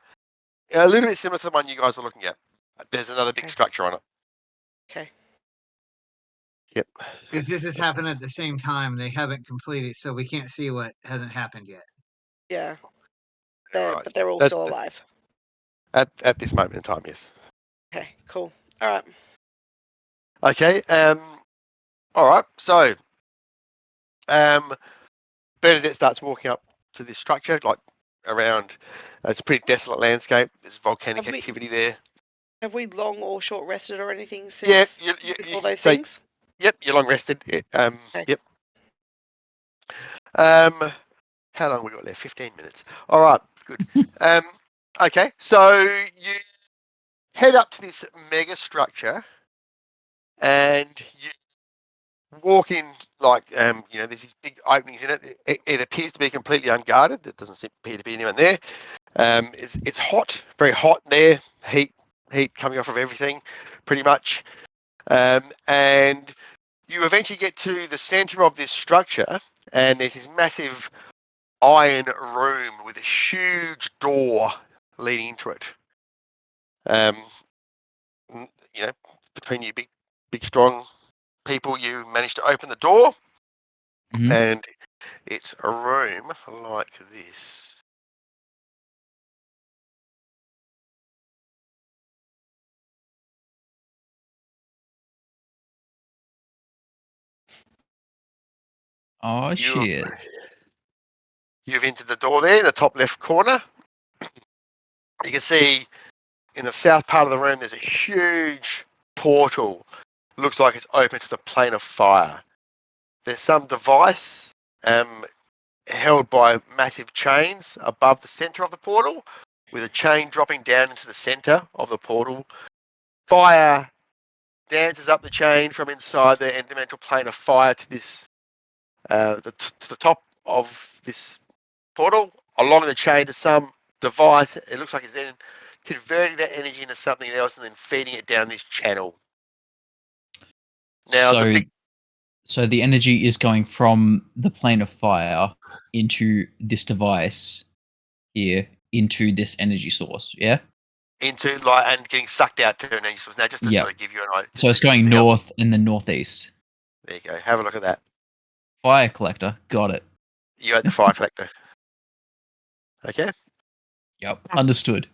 a little bit similar to the one you guys are looking at. There's another big structure on it. Okay. Yep. Because this has happened at the same time. They haven't completed, so we can't see what hasn't happened yet. Yeah. Right. But they're all That- still alive. At this moment in time, yes. Okay, cool. All right. Okay. All right. So, Bernadette starts walking up to this structure, like around. It's a pretty desolate landscape. There's volcanic Have we- activity there. Have we long or short rested or anything since Yeah. all those so, things? Yep. You're long rested. Okay. Yep. How long we got left? 15 minutes. All right. Good. Okay. So you head up to this mega structure, and you walk in like there's these big openings in it. It appears to be completely unguarded. There doesn't appear to be anyone there. It's hot, very hot there. Heat coming off of everything, pretty much. And you eventually get to the center of this structure, and there's this massive iron room with a huge door leading into it. Between you big strong people, you manage to open the door, Mhm. and it's a room like this. Oh You've, shit! you've entered the door there in the top left corner. You can see in the south part of the room there's a huge portal. Looks like it's open to the plane of fire. There's some device held by massive chains above the center of the portal, with a chain dropping down into the center of the portal. Fire dances up the chain from inside the elemental plane of fire to this to the top of this portal, along the chain to some device. It looks like it's then converting that energy into something else and then feeding it down this channel. Now, So the energy is going from the plane of fire into this device here into this energy source. Yeah. into like and getting sucked out to an energy source. Now, just to Yep. sort of give you an idea. So it's going north and then northeast. There you go. Have a look at that. Fire collector. Got it. You at the fire collector. Okay. Yep. Understood.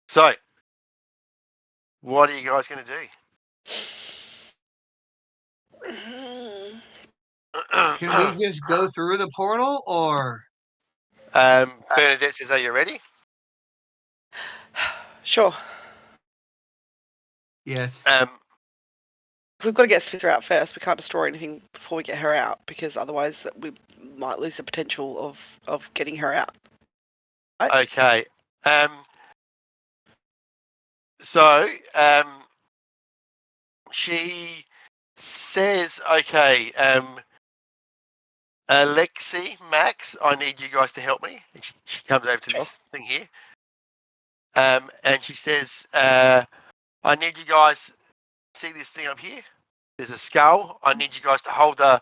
So, what are you guys going to do? Can we just go through the portal, or Bernadette says, "Are you ready?" Sure. yes? We've got to get Spitzer out first. We can't destroy anything before we get her out, because otherwise we might lose the potential of getting her out. Right? Okay. So, she says, "Okay, Alexi, Max, I need you guys to help me." And she comes over to this thing here, and she says, "I need you guys. See this thing up here? There's a skull. I need you guys to hold the.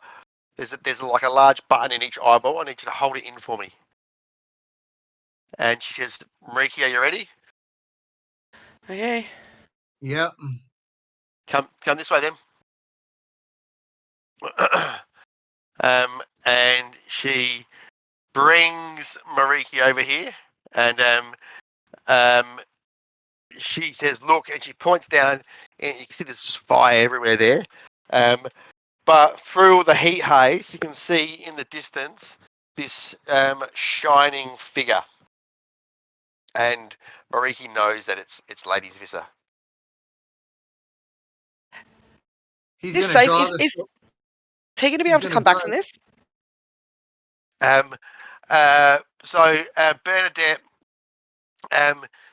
There's like a large button in each eyeball. I need you to hold it in for me." And she says, "Mariki, are you ready? Okay. Yep. Come this way, then." And she brings Mariki over here, and she says, "Look," and she points down, and you can see there's fire everywhere there. But through the heat haze, you can see in the distance this shining figure, and Mariki knows that it's Lady Zvissa. He's Is gonna safe? draw Is the. he going to be He's able to gonna come back draw- from this? So Bernadette,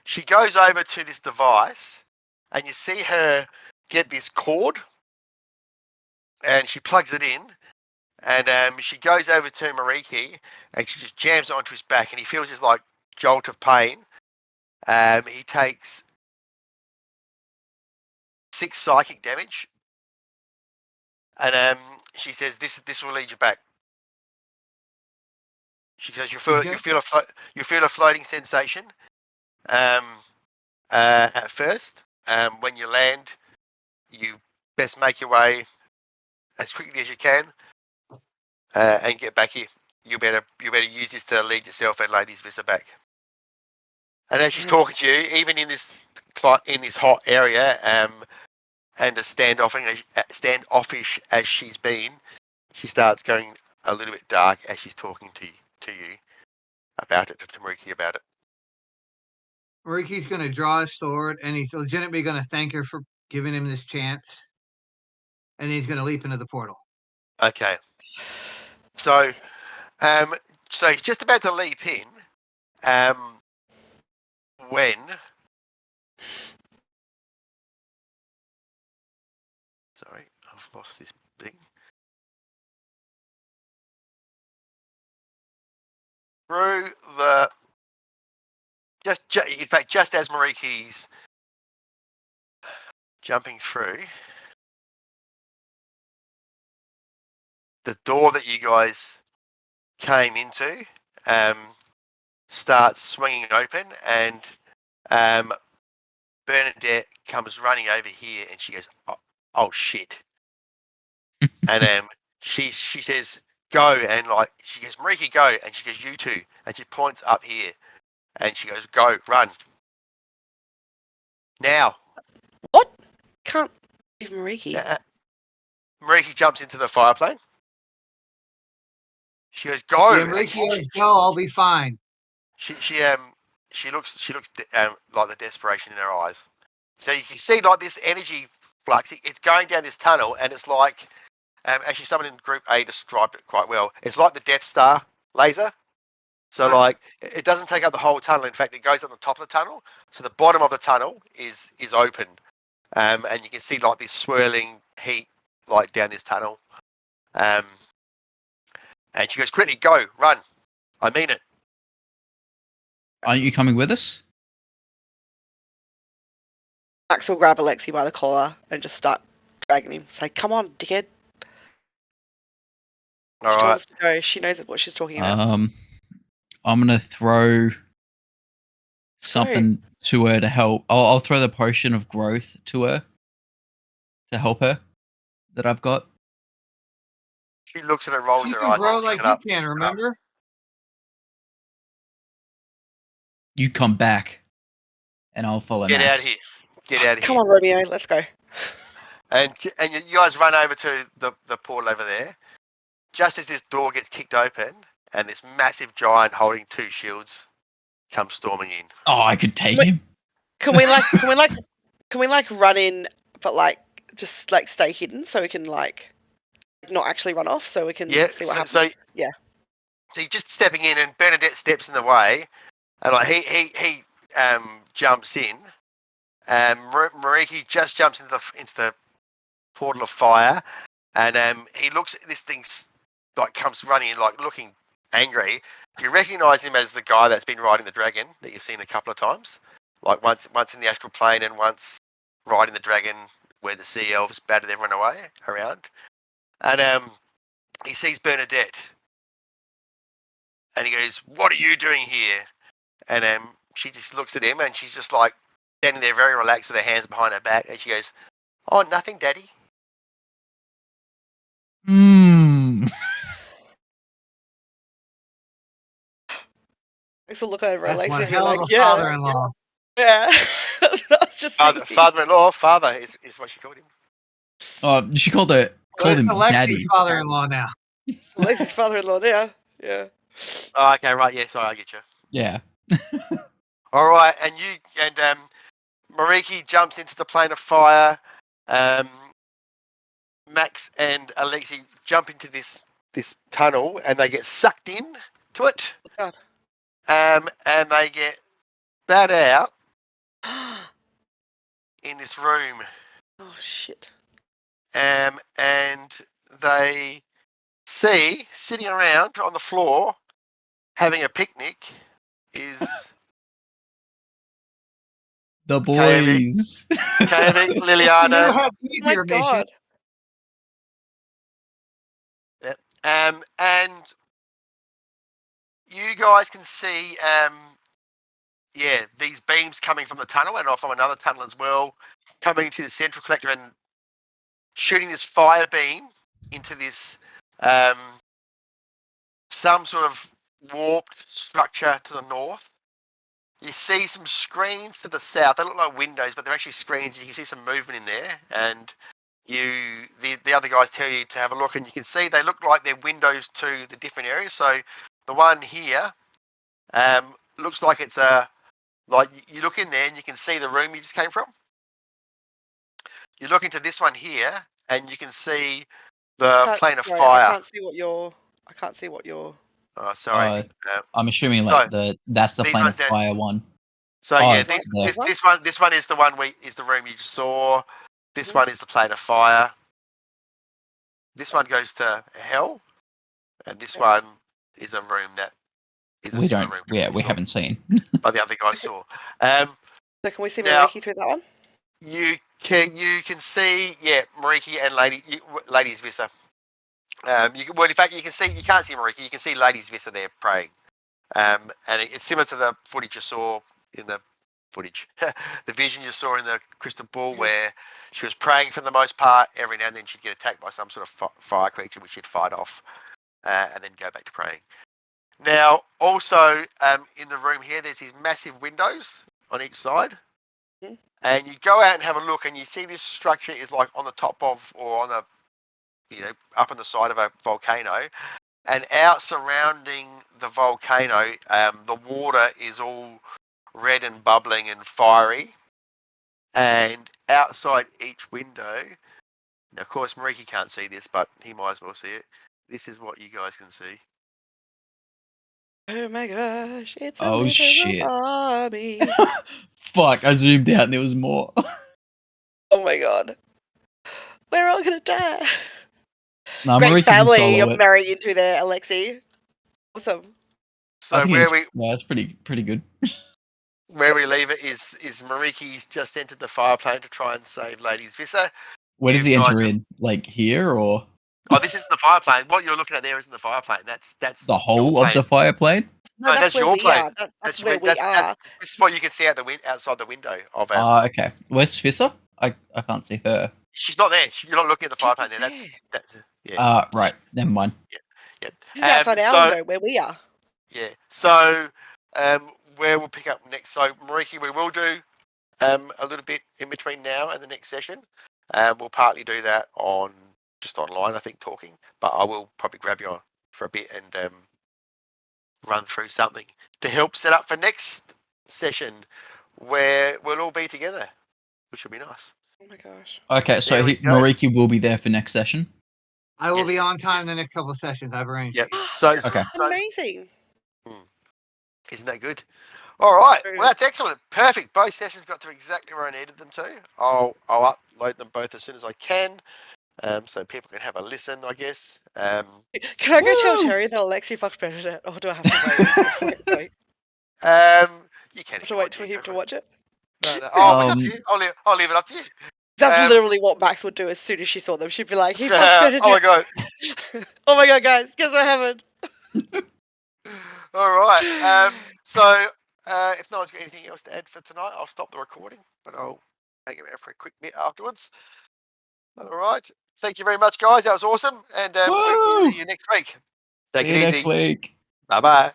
she goes over to this device, and you see her get this cord, and she plugs it in, and she goes over to Mariki, and she just jams it onto his back, and he feels this like jolt of pain. He takes 6 psychic damage, and she says, "This will lead you back." She says, "You feel a floating sensation at first when you land you best make your way as quickly as you can and get back here. You better use this to lead yourself and Lady Vista back. And as she's talking to you, even in this hot area, and as standoffish as she's been, she starts going a little bit dark as she's talking to you about it, to Mariki about it. Mariki's going to draw his sword, and he's legitimately going to thank her for giving him this chance. And then he's going to leap into the portal. Okay. So he's just about to leap in, when sorry, I've lost this thing. Through the in fact, just as Mariki's jumping through, the door that you guys came into starts swinging open, and Burnadette comes running over here, and she goes, "Oh shit!" And she says, "Go!" And like she goes, "Mariki, go!" And she goes, "You two," and she points up here, and she goes, "Go, run now!" What? Can't leave Mariki. Mariki jumps into the fire plane. She goes, "Go!" Yeah, Mariki goes, "Go, I'll be fine." She looks like the desperation in her eyes. So you can see like this energy flux. It's going down this tunnel, and it's like actually someone in Group A described it quite well. It's like the Death Star laser. So like it doesn't take up the whole tunnel. In fact, it goes on the top of the tunnel. So the bottom of the tunnel is open, and you can see like this swirling heat like down this tunnel. And she goes, "Quickly, go, run! I mean it." Aren't you coming with us? Max will grab Alexi by the collar and just start dragging him. Say, "Come on, dickhead." All She told right. us to go. She knows what she's talking about. I'm gonna throw something to her to help. I'll throw the potion of growth to her to help her that I've got. She looks at it, rolls She her can eyes, grow and picks like it up. you can, remember? You come back, and I'll follow Get Max. out of here! Get out of Come here! on, Romeo, let's go. And you guys run over to the portal over there. Just as this door gets kicked open, and this massive giant holding two shields comes storming in. Oh, I could take Wait. him. Can we run in, but like just like stay hidden so we can like not actually run off, so we can see what happens. So Yeah. So you're just stepping in, and Burnadette steps in the way, and like he jumps in. Mariki just jumps into the portal of fire, and he looks at this thing, like comes running in, like looking angry. You recognise him as the guy that's been riding the dragon that you've seen a couple of times, like once in the astral plane and once riding the dragon where the sea elves battered everyone away around. And he sees Burnadette, and he goes, "What are you doing here?" And she just looks at him, and she's just like standing there very relaxed with her hands behind her back, and she goes, "Oh, nothing, Daddy." Max will look over at That's Alexi one and be hell like, of a "Yeah, father-in-law. yeah." That's what I was just thinking. Father-in-law, father is what she called him. Oh, she called Well, him it's Alexi's Daddy. father-in-law now. Alexi's father-in-law now. Yeah. Oh, okay, right, yeah, sorry, I get you. Yeah. All right, and Mariki jumps into the plane of fire. Max and Alexi jump into this tunnel, and they get sucked in to it. God. And they get spat out in this room. Oh shit. And they see sitting around on the floor having a picnic is The boys. Kami, You Liliana, had Oh easier my mission. god. and you guys can see these beams coming from the tunnel and off from another tunnel as well, coming to the central collector, and shooting this fire beam into this some sort of warped structure to the north. You see some screens to the south. They look like windows, but they're actually screens. You can see some movement in there, and the other guys tell you to have a look, and you can see they look like they're windows to the different areas. So the one here looks like it's like you look in there and you can see the room you just came from. You look into this one here, and you can see the plane of fire. I can't see what you're. Oh, sorry. I'm assuming so that's the these plane ones of down- fire one. So Oh, yeah, there. this one is the one is the room you just saw. This one is the plane of fire. This one goes to hell, and this one is a room that is a We similar don't. room. Yeah, we haven't seen. But the other guy saw. So can we see now- Mariki through that one? You can see Mariki and Lady's Visa. In fact you can't see Mariki. You can see Lady's Visa there praying. And it's similar to the footage you saw in the the vision you saw in the crystal ball, where she was praying for the most part. Every now and then she'd get attacked by some sort of fire creature, which she'd fight off, and then go back to praying. Now, also in the room here, there's these massive windows on each side, and you go out and have a look, and you see this structure is like on the top of, or on the, up on the side of a volcano. And out surrounding the volcano, the water is all red and bubbling and fiery. And outside each window, now of course Mariki can't see this, but he might as well see it. This is what you guys can see. Oh my gosh! It's a Oh, literal shit. army. Fuck! I zoomed out and there was more. Oh my god. We're all gonna die. No, Great Mariki can family solo you're it. marrying into there, Alexi. Awesome. So I think where it's pretty good. we leave it is Mariki's just entered the fire plane to try and save Lady's Visa. Where does You he guys enter are- in? Like here or Oh, this is the fire plane. What you're looking at there isn't the fire plane. That's the whole your of the plane. fire plane? No, that's where your we plane. are. That's where we This are. is what you can see outside the window of it. Okay. Where's Fissa? I can't see her. She's not there. You're not looking at the fire She's plane not there. That's yeah. Right. Never mind. Yeah. This is outside our window where we are. Yeah. So where we'll pick up next. So Mariki, we will do a little bit in between now and the next session. We'll partly do that just online, I think, talking. But I will probably grab you on for a bit and run through something to help set up for next session where we'll all be together, which will be nice. Oh my gosh. Okay, so There we go. Mariki will be there for next session. I will be Yes, on time the yes. next couple sessions. I've arranged Yep. it. So Okay. Amazing. Isn't that good? All right. True. Well, that's excellent. Perfect. Both sessions got to exactly where I needed them to. I'll upload them both as soon as I can, so people can have a listen, I guess. Can I go tell Woo! Terry that Alexi fucked Burnadette, or do I have to wait? wait. You can. I have to wait for him to watch it. No. Oh, it's up to you. I'll leave it up to you. That's literally what Max would do as soon as she saw them. She'd be like, "He fucked Burnadette." Oh my god. Oh my god, guys, guess what happened? All right. So if no one's got anything else to add for tonight, I'll stop the recording, but I'll hang around for a quick bit afterwards. All right. Thank you very much, guys. That was awesome, and we'll see you next week. Take See it you easy. next week. Bye bye.